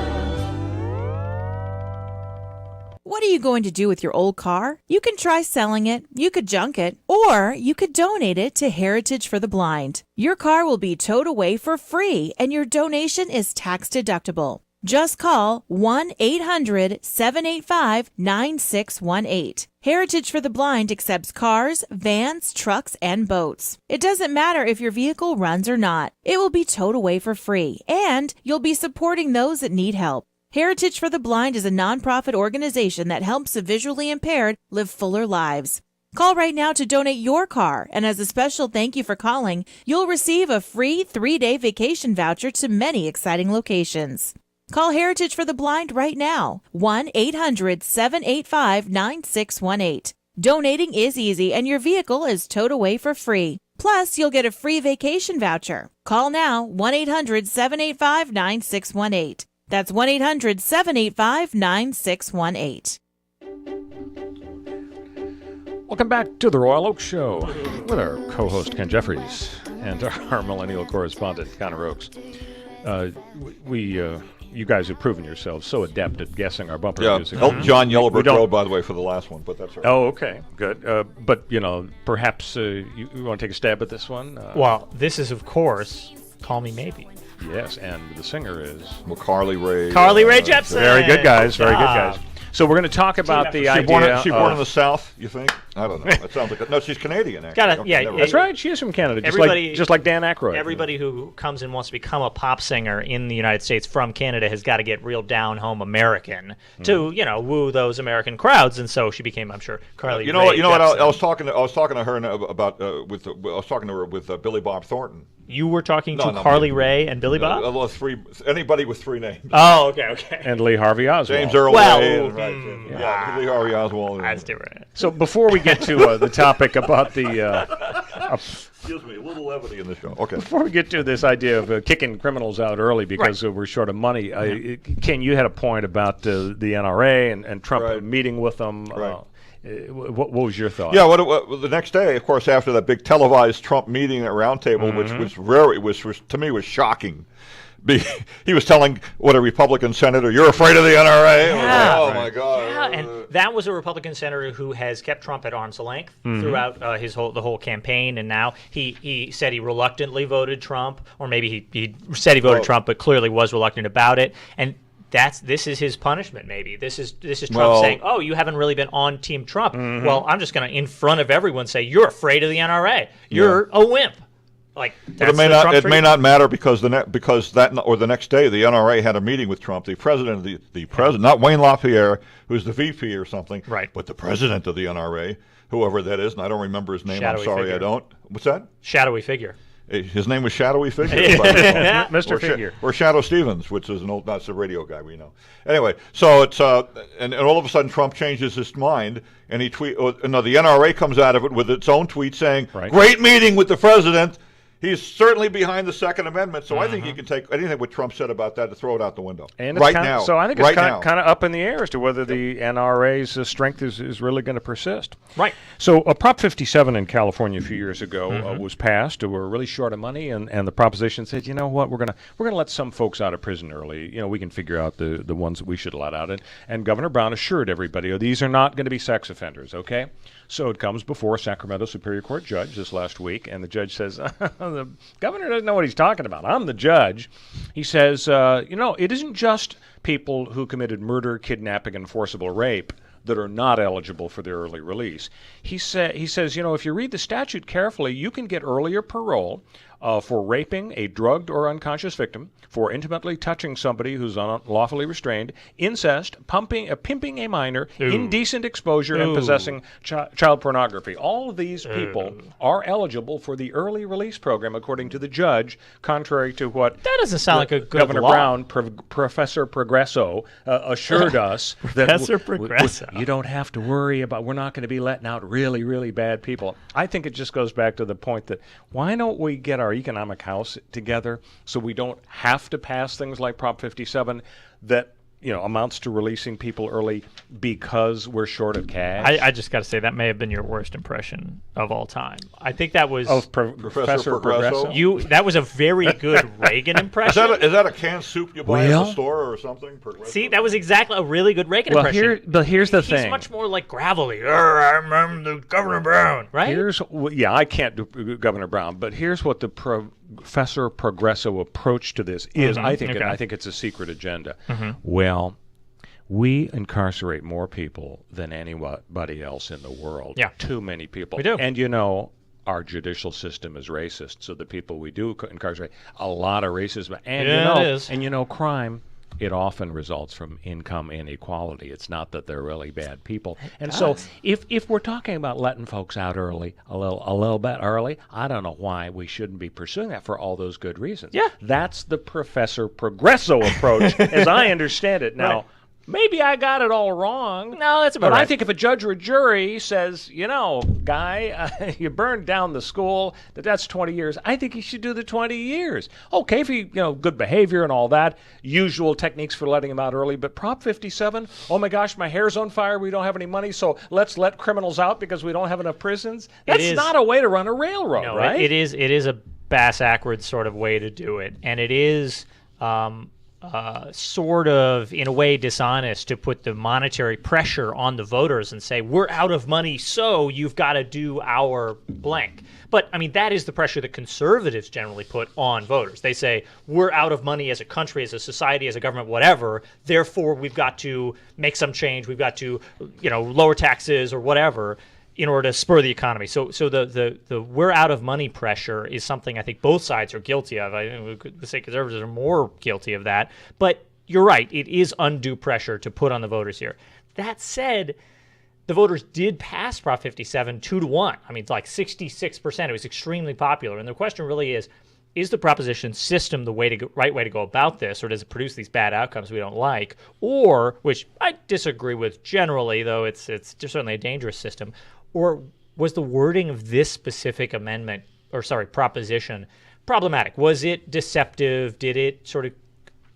Speaker 16: What are you going to do with your old car? You can try selling it, you could junk it, or you could donate it to Heritage for the Blind. Your car will be towed away for free, and your donation is tax deductible. Just call 1-800-785-9618. Heritage for the Blind accepts cars, vans, trucks, and boats. It doesn't matter if your vehicle runs or not. It will be towed away for free, and you'll be supporting those that need help. Heritage for the Blind is a nonprofit organization that helps the visually impaired live fuller lives. Call right now to donate your car, and as a special thank you for calling, you'll receive a free 3-day vacation voucher to many exciting locations. Call Heritage for the Blind right now, 1-800-785-9618. Donating is easy, and your vehicle is towed away for free. Plus, you'll get a free vacation voucher. Call now, 1-800-785-9618. That's 1-800-785-9618.
Speaker 3: Welcome back to the Royal Oak Show with our co-host Ken Jeffries and our millennial correspondent Connor Oakes. You guys have proven yourselves so adept at guessing our bumper music.
Speaker 5: Elton John Yellowbrick Road, by the way, for the last one, but that's all right.
Speaker 3: Oh, okay, good. But perhaps you want to take a stab at this one?
Speaker 4: Well, this is, of course, Call Me Maybe.
Speaker 3: Yes, and the singer is
Speaker 5: Carly Rae.
Speaker 4: Carly Rae Jepsen.
Speaker 3: Very good, guys. Very good, guys. So we're going to talk about the idea.
Speaker 5: She born in the South, you think? I don't know. It sounds like no. She's Canadian. Actually.
Speaker 3: That's right. She is from Canada, just like Dan Aykroyd.
Speaker 4: Everybody who comes and wants to become a pop singer in the United States from Canada has got to get real down home American to woo those American crowds, and so she became, I'm sure, Carly.
Speaker 5: You know what? I was talking to her about I was talking to her with Billy Bob Thornton.
Speaker 4: You were talking to Carly Rae and Billy Bob?
Speaker 5: Anybody with three names.
Speaker 4: Oh, okay.
Speaker 3: And Lee Harvey Oswald.
Speaker 5: James Earl Ray. Lee Harvey Oswald.
Speaker 4: That's different.
Speaker 3: So before we get to the topic about the...
Speaker 5: Excuse me, a little levity in the show. Okay.
Speaker 3: Before we get to this idea of kicking criminals out early because we're short of money, Ken, you had a point about the NRA and Trump meeting with them. What was your thought?
Speaker 5: Yeah, the next day, of course, after that big televised Trump meeting at Roundtable, which was to me was shocking. He was telling a Republican senator, "You're afraid of the NRA."
Speaker 4: Yeah.
Speaker 5: My God!
Speaker 4: Yeah, and that was a Republican senator who has kept Trump at arm's length throughout the whole campaign, and now he said he reluctantly voted Trump, or maybe he said he voted Trump, but clearly was reluctant about it, and. This is his punishment. Maybe this is Trump saying, "Oh, you haven't really been on Team Trump." Well, I'm just going to, in front of everyone, say you're afraid of the NRA. You're a wimp. Like,
Speaker 5: but it may not matter because the next day the NRA had a meeting with Trump, the president, not Wayne LaPierre, who's the VP or something,
Speaker 4: right?
Speaker 5: But the president of the NRA, whoever that is, and I don't remember his name.
Speaker 4: Shadowy
Speaker 5: I'm sorry,
Speaker 4: figure.
Speaker 5: I don't. What's that?
Speaker 4: Shadowy figure.
Speaker 5: His name was Shadowy Figure,
Speaker 3: Mr. Figure,
Speaker 5: or Shadow Stevens, which is that's a radio guy we know. Anyway, so it's and all of a sudden Trump changes his mind, and the NRA comes out of it with its own tweet saying, "Great meeting with the president." He's certainly behind the Second Amendment, so I think you can take anything what Trump said about that to throw it out the window.
Speaker 3: And
Speaker 5: right now.
Speaker 3: So I think it's kind of up in the air as to whether the NRA's strength is really going to persist.
Speaker 4: Right.
Speaker 3: So Prop 57 in California a few years ago was passed. We're really short of money, and the proposition said, you know what, we're gonna let some folks out of prison early. You know, we can figure out the ones that we should let out. And Governor Brown assured everybody, these are not going to be sex offenders, okay? So it comes before a Sacramento Superior Court judge this last week, and the judge says, the governor doesn't know what he's talking about. I'm the judge. He says, it isn't just people who committed murder, kidnapping, and forcible rape that are not eligible for their early release. He says, if you read the statute carefully, you can get earlier parole for raping a drugged or unconscious victim, for intimately touching somebody who's unlawfully restrained, incest, pimping a minor, indecent exposure, and possessing child pornography. All of these people are eligible for the early release program, according to the judge, contrary to what
Speaker 4: that doesn't sound like a good
Speaker 3: Governor
Speaker 4: law.
Speaker 3: Brown, Professor Progresso, assured us
Speaker 4: Professor Progresso.
Speaker 3: You don't have to worry about, we're not going to be letting out really, really bad people. I think it just goes back to the point that why don't we get our economic house together so we don't have to pass things like Prop 57 that amounts to releasing people early because we're short of cash.
Speaker 4: I just got to say that may have been your worst impression of all time. I think that was
Speaker 3: Professor Progresso.
Speaker 4: That was a very good Reagan impression.
Speaker 5: Is that a canned soup you buy at the store or something?
Speaker 4: See, that was exactly a really good Reagan impression.
Speaker 3: But here's the thing.
Speaker 4: He's much more like gravelly. I'm the Governor Brown, right?
Speaker 3: I can't do Governor Brown, but here's what the Professor Progresso approach to this is. I think it's a secret agenda. Well, we incarcerate more people than anybody else in the world.
Speaker 4: Yeah.
Speaker 3: Too many people.
Speaker 4: We do.
Speaker 3: And our judicial system is racist, so the people we do incarcerate, a lot of racism. And
Speaker 4: it is.
Speaker 3: And crime, it often results from income inequality. It's not that they're really bad people. And so if we're talking about letting folks out early, a little bit early, I don't know why we shouldn't be pursuing that for all those good reasons.
Speaker 4: Yeah.
Speaker 3: That's the Professor Progresso approach, as I understand it. Now, maybe I got it all wrong.
Speaker 4: No, that's about
Speaker 3: right.
Speaker 4: right.
Speaker 3: But I think if a judge or a jury says, guy, you burned down the school, that's 20 years, I think you should do the 20 years. Okay, if he, good behavior and all that, usual techniques for letting him out early. But Prop 57, oh my gosh, my hair's on fire, we don't have any money, so let's let criminals out because we don't have enough prisons. That's not a way to run a railroad, right?
Speaker 4: It is a bass-ackwards sort of way to do it. And it is... sort of, in a way, dishonest to put the monetary pressure on the voters and say, we're out of money, so you've got to do our blank. But, that is the pressure that conservatives generally put on voters. They say, we're out of money as a country, as a society, as a government, whatever, therefore we've got to make some change, we've got to, lower taxes or whatever, in order to spur the economy. So the we're out of money pressure is something I think both sides are guilty of. I would say conservatives are more guilty of that. But you're right, it is undue pressure to put on the voters here. That said, the voters did pass Prop 57 2-1. It's like 66%. It was extremely popular. And the question really is the proposition system the right way to go about this, or does it produce these bad outcomes we don't like? Or, which I disagree with generally, though it's certainly a dangerous system, or was the wording of this specific proposition problematic? Was it deceptive? Did it sort of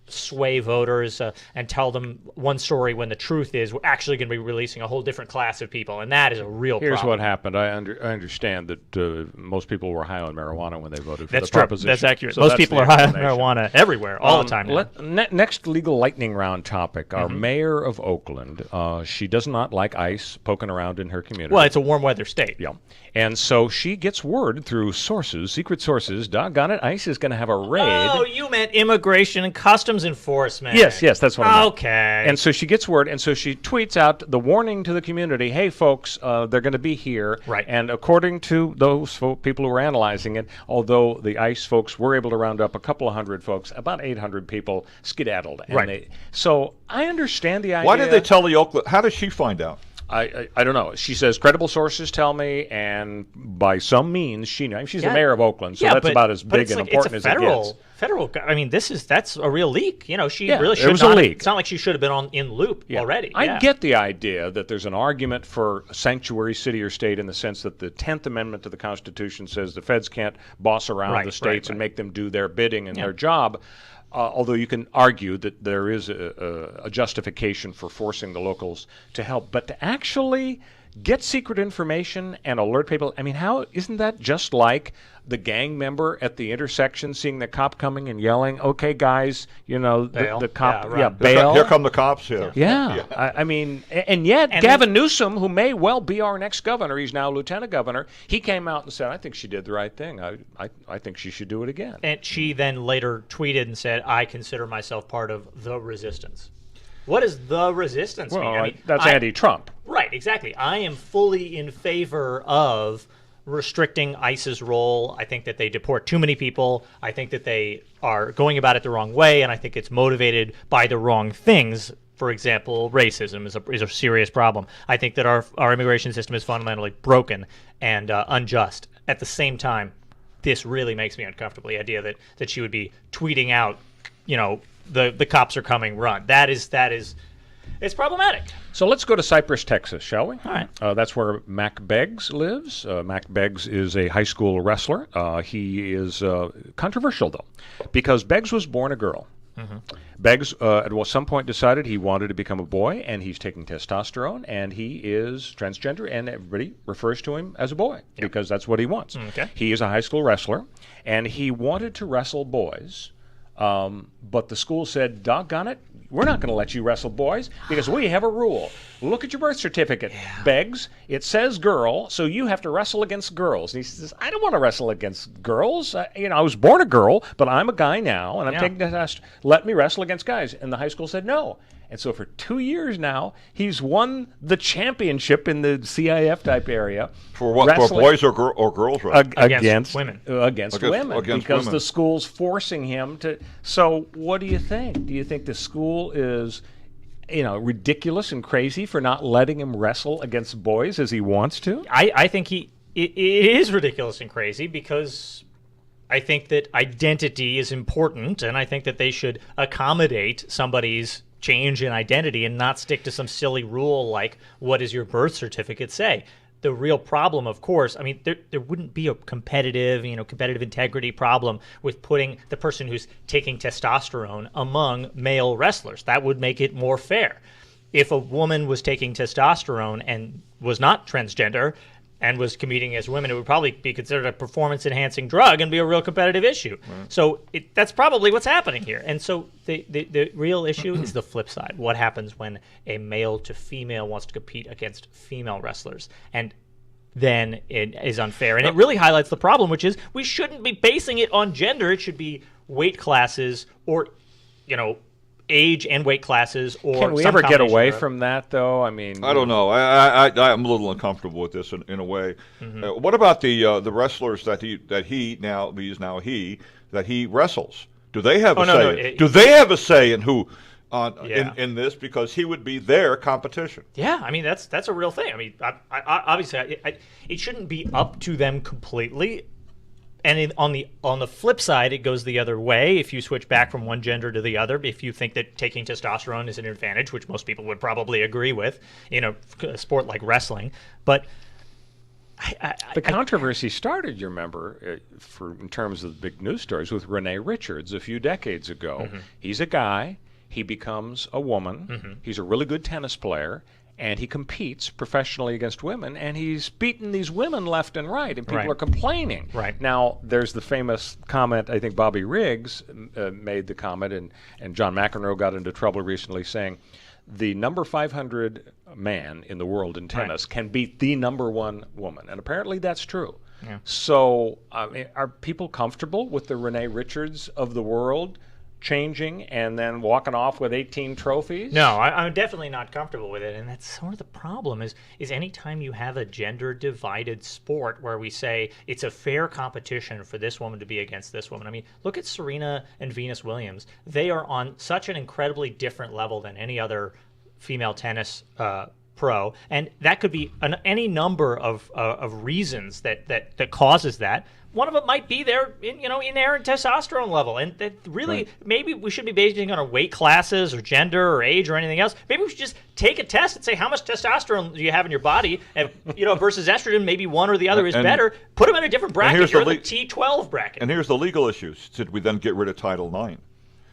Speaker 4: sway voters and tell them one story when the truth is we're actually going to be releasing a whole different class of people, and that is a real problem.
Speaker 3: Here's what happened. I understand that most people were high on marijuana when they voted for the
Speaker 4: true.
Speaker 3: proposition.
Speaker 4: That's accurate.
Speaker 3: So
Speaker 4: most people are high on marijuana everywhere, all the time now.
Speaker 3: Next legal lightning round topic. Our mayor of Oakland, she does not like ICE poking around in her community.
Speaker 4: Well, it's a warm weather state.
Speaker 3: Yeah. And so she gets word through sources, secret sources, doggone it, ICE is going to have a raid.
Speaker 4: Oh, you meant Immigration and Customs customs enforcement.
Speaker 3: Yes, that's what I meant.
Speaker 4: Okay.
Speaker 3: And so she gets word, and so she tweets out the warning to the community, hey, folks, they're going to be here.
Speaker 4: Right.
Speaker 3: And according to those people who were analyzing it, although the ICE folks were able to round up a couple of hundred folks, about 800 people skedaddled. And
Speaker 5: Right.
Speaker 3: So I understand the idea.
Speaker 5: Why did they tell the Oakland? How did she find out?
Speaker 3: I don't know. She says credible sources tell me, and by some means she knows. She's the mayor of Oakland, so that's about as big and important as it gets.
Speaker 4: Federal. I mean, that's a real leak. You know, she
Speaker 3: Yeah,
Speaker 4: really should
Speaker 3: it was
Speaker 4: not.
Speaker 3: a leak.
Speaker 4: It's not like she should have been in loop already.
Speaker 3: I get the idea that there's an argument for a sanctuary city or state in the sense that the 10th Amendment to the Constitution says the feds can't boss around the states and make them do their bidding and their job. Although you can argue that there is a justification for forcing the locals to help, but to actually get secret information and alert people, I mean, how isn't that just like the gang member at the intersection seeing the cop coming and yelling, okay, guys, you know, the cop, bail.
Speaker 5: Here come the cops.
Speaker 3: Yeah. I mean, and yet Gavin Newsom, who may well be our next governor, he's now lieutenant governor, he came out and said, I think she did the right thing. I think she should do it again.
Speaker 4: And she then later tweeted and said, I consider myself part of the resistance. What does the resistance mean? I mean,
Speaker 3: that's anti-Trump.
Speaker 4: Right, exactly. I am fully in favor of restricting ICE's role. I think that they deport too many people. I think that they are going about it the wrong way, and I think it's motivated by the wrong things. For example, racism is a serious problem. I think that our immigration system is fundamentally broken and unjust. At the same time, this really makes me uncomfortable, the idea that she would be tweeting out, you know, the cops are coming, run. That is it's problematic.
Speaker 3: So let's go to Cypress, Texas, shall we?
Speaker 4: All right.
Speaker 3: That's where Mac Beggs lives. Mac Beggs is a high school wrestler. He is controversial, though, because Beggs was born a girl.
Speaker 4: Mm-hmm.
Speaker 3: Beggs at some point decided he wanted to become a boy, and he's taking testosterone, and he is transgender, and everybody refers to him as a boy because that's what he wants.
Speaker 4: Okay.
Speaker 3: He is a high school wrestler, and he wanted to wrestle boys. But the school said, doggone it, we're not going to let you wrestle boys because we have a rule. Look at your birth certificate, Beggs. It says girl, so you have to wrestle against girls. And he says, I don't want to wrestle against girls. I was born a girl, but I'm a guy now, and I'm taking the test. Let me wrestle against guys. And the high school said no. And so for 2 years now, he's won the championship in the CIF type area.
Speaker 5: For what? For boys or girls? Right?
Speaker 3: Against
Speaker 4: women.
Speaker 3: Against women. Because the school's forcing him to. So what do you think? Do you think the school is, ridiculous and crazy for not letting him wrestle against boys as he wants to?
Speaker 4: I think it is ridiculous and crazy because I think that identity is important, and I think that they should accommodate somebody's change in identity and not stick to some silly rule like, what does your birth certificate say? The real problem, of course, I mean, there wouldn't be a competitive integrity problem with putting the person who's taking testosterone among male wrestlers. That would make it more fair. If a woman was taking testosterone and was not transgender and was competing as women, it would probably be considered a performance-enhancing drug and be a real competitive issue. Right. So that's probably what's happening here. And so the real issue is the flip side. What happens when a male to female wants to compete against female wrestlers? And then it is unfair. And it really highlights the problem, which is we shouldn't be basing it on gender. It should be weight classes or, age and weight classes, or
Speaker 3: can we ever get away from that, though? I mean,
Speaker 5: I don't know. I'm a little uncomfortable with this in a way. Mm-hmm. What about the wrestlers that he wrestles? Do they have a say? Do they have a say in who in this? Because he would be their competition.
Speaker 4: Yeah, I mean that's a real thing. I mean, obviously, it shouldn't be up to them completely. And on the flip side, it goes the other way. If you switch back from one gender to the other, if you think that taking testosterone is an advantage, which most people would probably agree with in a sport like wrestling, but
Speaker 3: the controversy started, you remember, in terms of the big news stories with Renee Richards a few decades ago. Mm-hmm. He's a guy. He becomes a woman. Mm-hmm. He's a really good tennis player. And he competes professionally against women, and he's beaten these women left and right, and people are complaining.
Speaker 4: Right.
Speaker 3: Now, there's the famous comment, I think Bobby Riggs made the comment, and John McEnroe got into trouble recently saying, the number 500 man in the world in tennis can beat the number one woman. And apparently that's true. Yeah. So are people comfortable with the Renee Richards of the world changing and then walking off with 18 trophies?
Speaker 4: No, I'm definitely not comfortable with it, and that's sort of the problem. Is anytime you have a gender-divided sport where we say it's a fair competition for this woman to be against this woman. I mean, look at Serena and Venus Williams. They are on such an incredibly different level than any other female tennis pro, and that could be any number of reasons that causes that. One of it might be their inherent testosterone level, and that really maybe we shouldn't be basing on our weight classes or gender or age or anything else. Maybe we should just take a test and say how much testosterone do you have in your body, and versus estrogen, maybe one or the other is better. Put them in a different bracket. You're in the T12 bracket.
Speaker 5: And here's the legal issues. Should we then get rid of Title IX?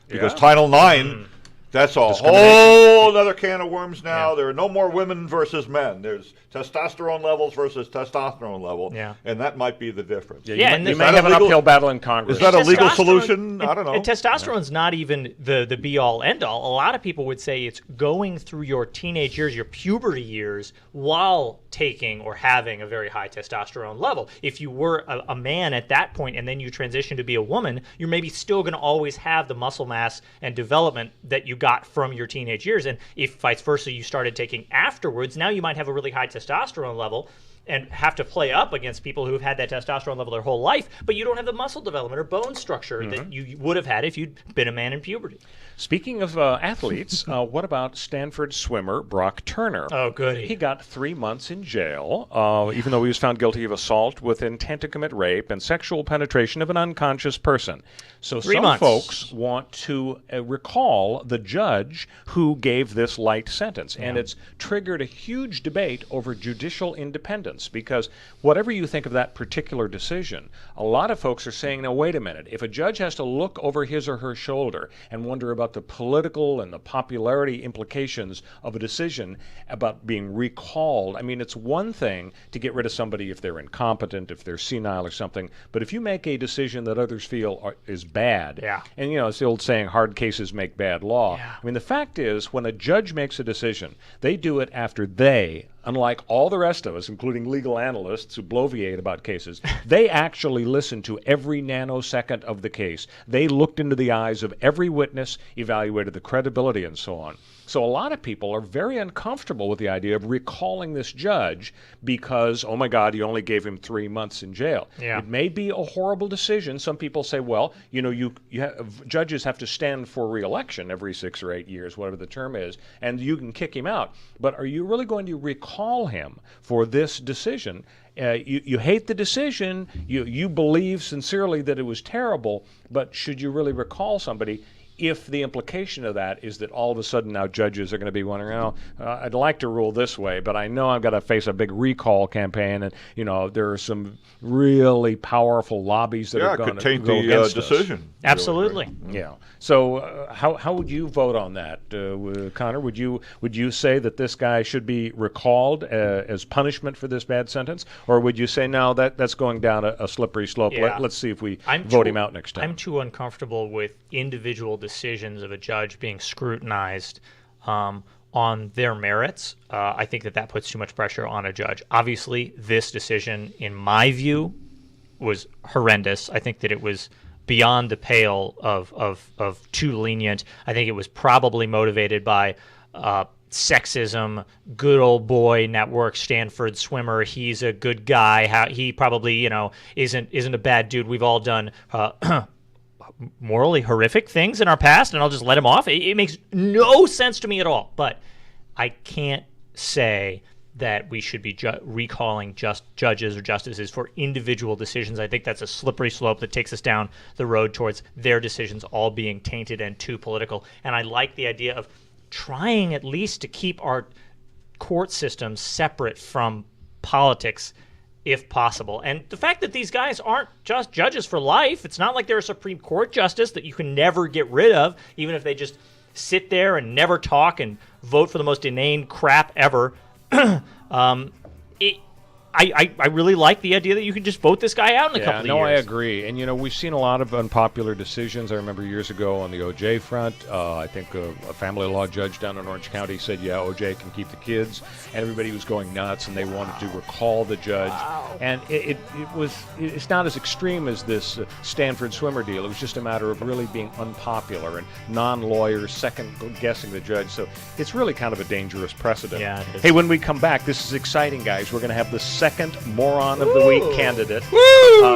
Speaker 5: Because Title IX. That's a whole other can of worms now. There are no more women versus men. There's testosterone levels versus testosterone level. And that might be the difference.
Speaker 3: You may have an uphill battle in Congress.
Speaker 5: Is that a legal solution? I don't know.
Speaker 4: And testosterone's not even the be-all, end-all. A lot of people would say it's going through your teenage years, your puberty years, while taking or having a very high testosterone level. If you were a man at that point and then you transition to be a woman, you're maybe still going to always have the muscle mass and development that you got from your teenage years. And if vice versa you started taking afterwards, now you might have a really high testosterone level and have to play up against people who have had that testosterone level their whole life, but you don't have the muscle development or bone structure that you would have had if you'd been a man in puberty.
Speaker 3: Speaking of athletes, what about Stanford swimmer Brock Turner?
Speaker 4: Oh, goody.
Speaker 3: He got 3 months in jail, even though he was found guilty of assault with intent to commit rape and sexual penetration of an unconscious person. So
Speaker 4: 3
Speaker 3: some
Speaker 4: months.
Speaker 3: folks want to recall the judge who gave this light sentence, and it's triggered a huge debate over judicial independence, because whatever you think of that particular decision, a lot of folks are saying, now wait a minute, if a judge has to look over his or her shoulder and wonder about the political and the popularity implications of a decision about being recalled, I mean, it's one thing to get rid of somebody if they're incompetent, if they're senile or something, but if you make a decision that others feel is bad, and it's the old saying, hard cases make bad law. I mean, the fact is, when a judge makes a decision, they do it after they, unlike all the rest of us, including legal analysts who bloviate about cases, they actually listened to every nanosecond of the case. They looked into the eyes of every witness, evaluated the credibility, and so on. So a lot of people are very uncomfortable with the idea of recalling this judge because, oh my God, you only gave him 3 months in jail. It may be a horrible decision. Some people say, well, judges have to stand for re-election every 6 or 8 years, whatever the term is, and you can kick him out. But are you really going to recall him for this decision? You hate the decision, you believe sincerely that it was terrible, but should you really recall somebody if the implication of that is that all of a sudden now judges are going to be wondering, I'd like to rule this way, but I know I've got to face a big recall campaign, and there are some really powerful lobbies that are going to
Speaker 5: taint
Speaker 3: go against
Speaker 5: the decision.
Speaker 3: us.
Speaker 4: Absolutely.
Speaker 3: Yeah. So how would you vote on that, Connor? Would you say that this guy should be recalled as punishment for this bad sentence, or would you say no, that's going down a slippery slope? Let's see if we vote him out next time.
Speaker 4: I'm too uncomfortable with individual decisions of a judge being scrutinized on their merits. I think that puts too much pressure on a judge. Obviously, this decision, in my view, was horrendous. I think that it was beyond the pale of too lenient. I think it was probably motivated by sexism. Good old boy network, Stanford swimmer. He's a good guy. He probably isn't a bad dude. We've all done morally horrific things in our past, and I'll just let him off. It makes no sense to me at all. But I can't say that we should be recalling just judges or justices for individual decisions. I think that's a slippery slope that takes us down the road towards their decisions all being tainted and too political. And I like the idea of trying at least to keep our court system separate from politics if possible. And the fact that these guys aren't just judges for life, it's not like they're a Supreme Court justice that you can never get rid of, even if they just sit there and never talk and vote for the most inane crap ever. I really like the idea that you can just vote this guy out in a couple of years.
Speaker 3: I agree. And, we've seen a lot of unpopular decisions. I remember years ago on the O.J. front, I think a family law judge down in Orange County said, yeah, O.J. can keep the kids. And everybody was going nuts, and they wanted to recall the judge. Wow. And it's not as extreme as this Stanford swimmer deal. It was just a matter of really being unpopular and non-lawyers second-guessing the judge. So it's really kind of a dangerous precedent.
Speaker 4: Yeah, it is.
Speaker 3: Hey, when we come back, this is exciting, guys. We're going to have the second Moron of the Week candidate.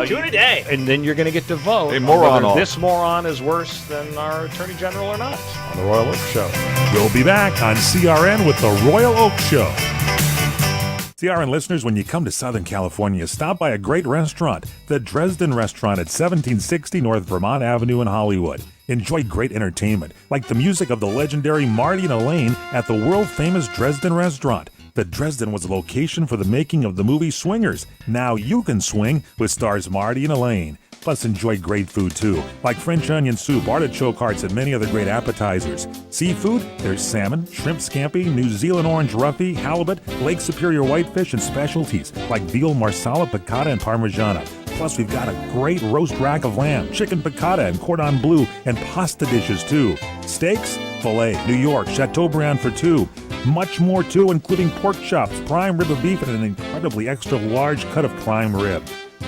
Speaker 4: June a day.
Speaker 3: And then you're going to get to vote
Speaker 5: on whether
Speaker 3: this moron is worse than our Attorney General or not on the Royal Oak Show.
Speaker 1: We'll be back on CRN with the Royal Oak Show. CRN listeners, when you come to Southern California, stop by a great restaurant, the Dresden Restaurant at 1760 North Vermont Avenue in Hollywood. Enjoy great entertainment, like the music of the legendary Marty and Elaine at the world-famous Dresden Restaurant. The Dresden was a location for the making of the movie Swingers. Now you can swing with stars Marty and Elaine. Plus, enjoy great food, too, like French onion soup, artichoke hearts, and many other great appetizers. Seafood, there's salmon, shrimp scampi, New Zealand orange roughy, halibut, Lake Superior whitefish, and specialties like veal marsala, piccata, and parmigiana. Plus, we've got a great roast rack of lamb, chicken piccata, and cordon bleu, and pasta dishes, too. Steaks, filet, New York, Chateaubriand for two. Much more, too, including pork chops, prime rib of beef, and an incredibly extra large cut of prime rib.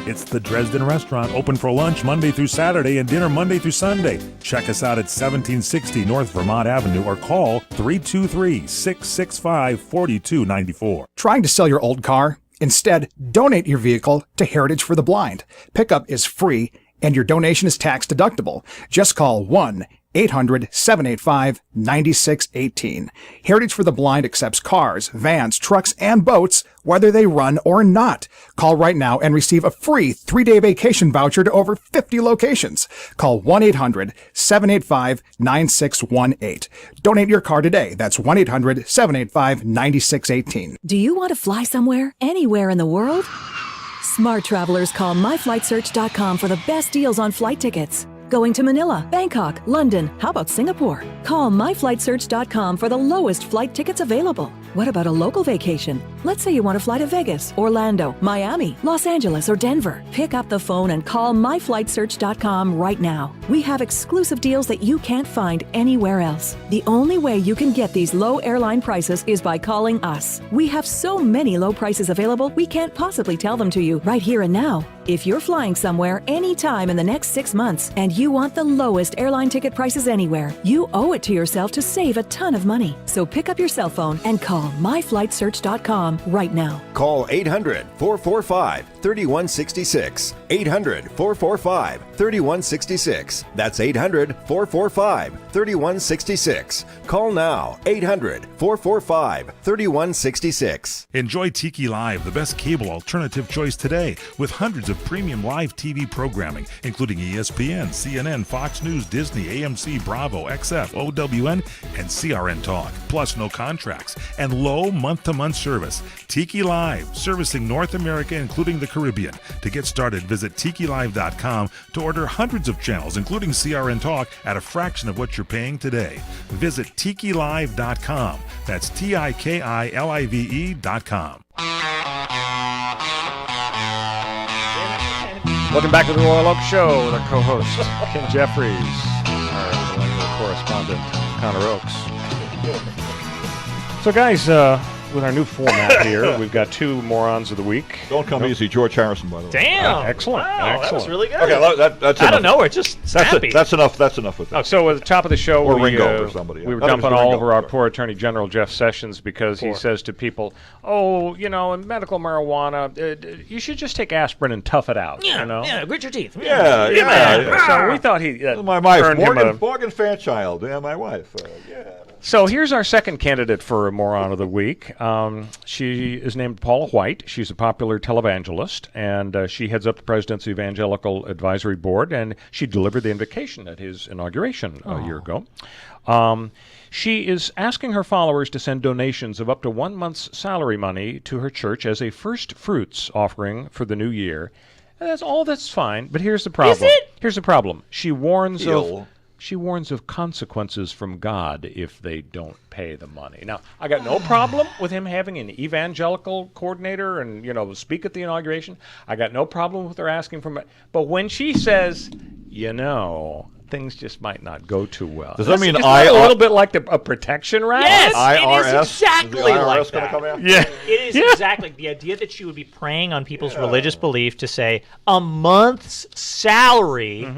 Speaker 1: It's the Dresden Restaurant, open for lunch Monday through Saturday and dinner Monday through Sunday. Check us out at 1760 North Vermont Avenue or call 323-665-4294.
Speaker 17: Trying to sell your old car? Instead, donate your vehicle to Heritage for the Blind. Pickup is free and your donation is tax deductible. Just call 1-800-785-9618. Heritage for the Blind accepts cars, vans, trucks, and boats, whether they run or not. Call right now and receive a free 3-day vacation voucher to over 50 locations. Call 1-800-785-9618. Donate your car today. That's 1-800-785-9618.
Speaker 8: Do you want to fly somewhere, anywhere in the world? Smart travelers call myflightsearch.com for the best deals on flight tickets. Going to Manila, Bangkok, London, how about Singapore? Call myflightsearch.com for the lowest flight tickets available. What about a local vacation? Let's say you want to fly to Vegas, Orlando, Miami, Los Angeles, or Denver. Pick up the phone and call myflightsearch.com right now. We have exclusive deals that you can't find anywhere else. The only way you can get these low airline prices is by calling us. We have so many low prices available, we can't possibly tell them to you right here and now. If you're flying somewhere anytime in the next 6 months and you want the lowest airline ticket prices anywhere, you owe it to yourself to save a ton of money. So pick up your cell phone and call myflightsearch.com right now.
Speaker 9: Call 800-445-3166. 800-445-3166. That's 800-445-3166. Call now. 800-445-3166.
Speaker 1: Enjoy Tiki Live, the best cable alternative choice today, with hundreds of premium live TV programming, including ESPN, CNN, Fox News, Disney, AMC, Bravo, XF, OWN, and CRN Talk. Plus no contracts and low month-to-month service. Tiki Live, servicing North America, including the Caribbean. To get started, visit TikiLive.com to order hundreds of channels, including CRN Talk, at a fraction of what you're paying today. Visit TikiLive.com. That's TikiLive.com.
Speaker 3: Welcome back to the Royal Oak Show with our co-host, Ken Jeffries, our millennial correspondent, Connor Oakes. So, guys, with our new format here, we've got two morons of the week.
Speaker 5: Don't come easy, George Harrison, by the way.
Speaker 4: Damn!
Speaker 3: Excellent.
Speaker 4: Wow,
Speaker 3: Excellent.
Speaker 4: that was really good.
Speaker 5: Okay, that's
Speaker 4: I
Speaker 5: enough.
Speaker 4: don't know. It's just snappy.
Speaker 5: That's enough. That's enough with that.
Speaker 3: Oh, so at the top of the show,
Speaker 5: Or
Speaker 3: we
Speaker 5: Ringo or somebody.
Speaker 3: we were
Speaker 5: That
Speaker 3: dumping
Speaker 5: was
Speaker 3: all
Speaker 5: Ringo,
Speaker 3: over our
Speaker 5: sorry.
Speaker 3: poor Attorney General Jeff Sessions because he says to people, "Oh, medical marijuana, you should just take aspirin and tough it out."
Speaker 4: Yeah, grit your teeth.
Speaker 5: Yeah.
Speaker 3: So we thought he
Speaker 5: My wife,
Speaker 3: earned him a-
Speaker 5: Morgan Fairchild. Yeah, my wife.
Speaker 3: So here's our second candidate for a Moron of the Week. She is named Paula White. She's a popular televangelist, and she heads up the President's Evangelical Advisory Board, and she delivered the invocation at his inauguration a year ago. She is asking her followers to send donations of up to 1 month's salary money to her church as a first fruits offering for the new year. And that's fine, but here's the problem.
Speaker 4: Is it?
Speaker 3: Here's the problem. She warns of she warns of consequences from God if they don't pay the money. Now, I got no problem with him having an evangelical coordinator and, speak at the inauguration. I got no problem with her asking for money. But when she says, things just might not go too well.
Speaker 5: Does that mean
Speaker 3: a little bit like a protection racket?
Speaker 4: Yes,
Speaker 5: IRS?
Speaker 4: it is exactly
Speaker 5: Is the IRS
Speaker 4: like
Speaker 5: gonna
Speaker 4: that.
Speaker 5: come in?
Speaker 3: Yeah.
Speaker 4: It is exactly the idea that she would be preying on people's religious belief to say a month's salary.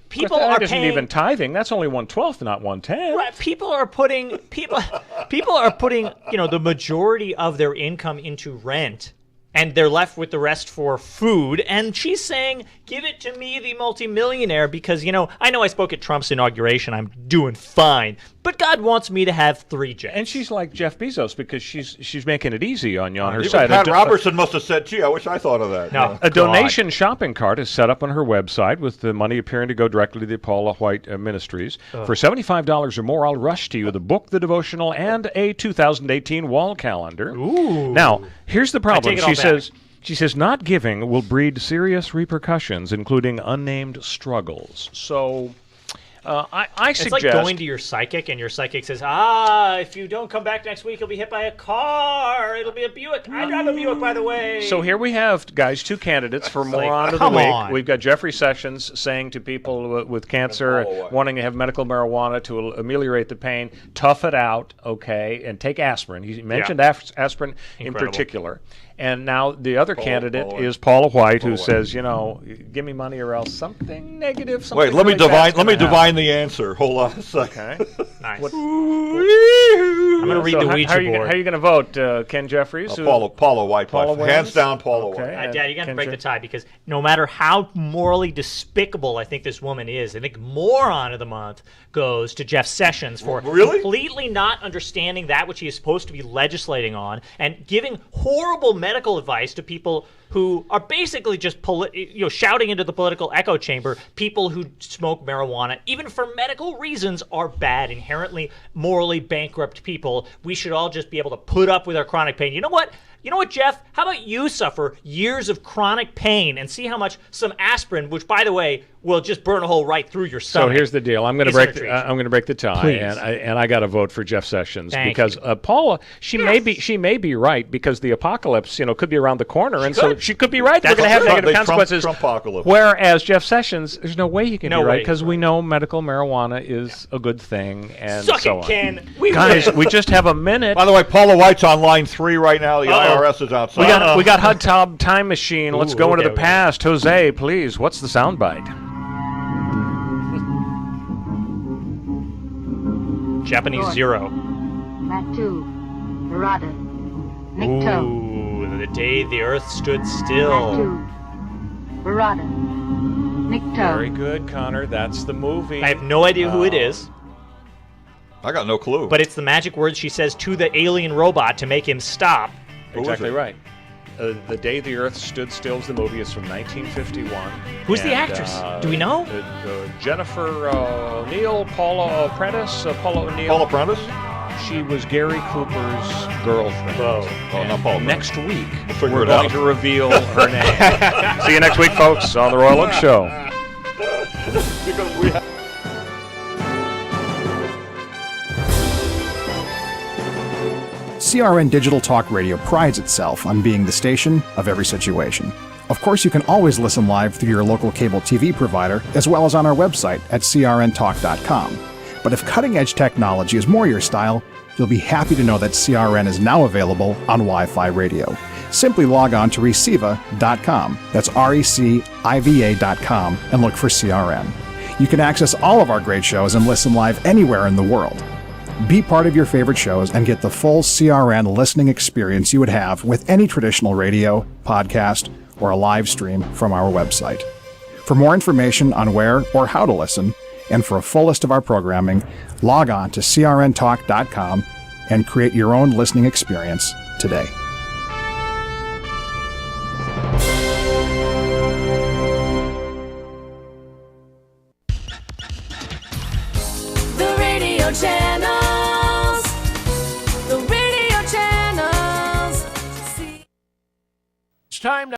Speaker 4: People
Speaker 3: that
Speaker 4: are
Speaker 3: isn't
Speaker 4: paying.
Speaker 3: even tithing. That's only 1/12, not 1/10.
Speaker 4: Right, people are putting the majority of their income into rent, and they're left with the rest for food. And she's saying, give it to me, the multimillionaire, because, I know I spoke at Trump's inauguration. I'm doing fine. But God wants me to have 3 jets.
Speaker 3: And she's like Jeff Bezos because she's making it easy on you on her
Speaker 5: Even
Speaker 3: side.
Speaker 5: Pat Robertson must have said, gee, I wish I thought of that.
Speaker 4: No.
Speaker 3: A donation shopping cart is set up on her website with the money appearing to go directly to the Paula White Ministries. For $75 or more, I'll rush to you the book, the devotional, and a 2018 wall calendar.
Speaker 4: Ooh.
Speaker 3: Now, here's the problem.
Speaker 4: I take it all back.
Speaker 3: She says not giving will breed serious repercussions, including unnamed struggles. So I
Speaker 4: It's
Speaker 3: suggest...
Speaker 4: like going to your psychic, and your psychic says, if you don't come back next week, you'll be hit by a car. It'll be a Buick. I drive a Buick, by the way.
Speaker 3: So here we have, guys, 2 candidates for moron of the
Speaker 4: come
Speaker 3: week.
Speaker 4: on.
Speaker 3: We've got Jeffrey Sessions saying to people with cancer, wanting to have medical marijuana to ameliorate the pain, tough it out, okay, and take aspirin. He mentioned aspirin in particular. And now the other candidate is Paula White, who says, give me money or else something negative. Something
Speaker 5: Wait, let me
Speaker 3: really
Speaker 5: divine the answer. Hold on a second.
Speaker 3: Okay.
Speaker 4: Nice.
Speaker 3: What,
Speaker 4: I'm going to read the Ouija
Speaker 3: how
Speaker 4: board.
Speaker 3: are you going to vote, Ken Jeffries?
Speaker 5: Paula White.
Speaker 3: Paula
Speaker 5: hands down, Paula
Speaker 3: Okay.
Speaker 5: White.
Speaker 4: Dad, you're going to break the tie, because no matter how morally despicable I think this woman is, I think moron of the month goes to Jeff Sessions for completely not understanding that which he is supposed to be legislating on and giving horrible medical advice to people who are basically just shouting into the political echo chamber. People who smoke marijuana, even for medical reasons, are bad, inherently morally bankrupt people. We should all just be able to put up with our chronic pain. You know what, Jeff? How about you suffer years of chronic pain and see how much some aspirin, which, by the way, will just burn a hole right through your stomach.
Speaker 3: So here's the deal. I'm going to break the tie,
Speaker 4: Please.
Speaker 3: and I got to vote for Jeff Sessions.
Speaker 4: Thank
Speaker 3: because Paula, she may be right, because the apocalypse, could be around the corner, and so she could be right. We're going to have negative consequences.
Speaker 5: Trumpocalypse.
Speaker 3: Whereas Jeff Sessions, there's no way he can be right,
Speaker 4: way.
Speaker 3: because we know medical marijuana is a good thing, and
Speaker 4: Suck
Speaker 3: so
Speaker 4: it,
Speaker 3: on.
Speaker 4: Ken.
Speaker 3: Guys, we just have a minute.
Speaker 5: By the way, Paula White's on line 3 right now. The IRS is outside.
Speaker 3: We got Hot Tub Time Machine. Let's go into the past. Jose, please. What's the soundbite?
Speaker 4: Japanese zero.
Speaker 18: Matu, Murata, Nikto,
Speaker 4: Ooh, the day the earth stood still.
Speaker 18: Matu, Murata, Nikto.
Speaker 3: Very good, Connor. That's the movie.
Speaker 4: I have no idea who it is.
Speaker 5: I got no clue.
Speaker 4: But it's the magic words she says to the alien robot to make him stop.
Speaker 3: Exactly right. The Day the Earth Stood Still is the movie. It's from 1951.
Speaker 4: Who's the actress? Do we know?
Speaker 3: Jennifer O'Neill, Paula Prentice. Paula O'Neill.
Speaker 5: Paula Prentice?
Speaker 3: She was Gary Cooper's girlfriend.
Speaker 5: Oh, not Paula.
Speaker 3: Next week,
Speaker 5: figure
Speaker 3: we're
Speaker 5: it
Speaker 3: going
Speaker 5: out.
Speaker 3: to reveal her name. See you next week, folks, on The Royal Oak Show.
Speaker 5: Because we have...
Speaker 17: CRN Digital Talk Radio prides itself on being the station of every situation. Of course, you can always listen live through your local cable TV provider, as well as on our website at crntalk.com. But if cutting-edge technology is more your style, you'll be happy to know that CRN is now available on Wi-Fi radio. Simply log on to Reciva.com, that's RECIVA.com, and look for CRN. You can access all of our great shows and listen live anywhere in the world. Be part of your favorite shows and get the full CRN listening experience you would have with any traditional radio, podcast, or a live stream from our website. For more information on where or how to listen, and for a full list of our programming, log on to crntalk.com and create your own listening experience today.
Speaker 2: The radio channels. The radio channels.
Speaker 19: It's time now.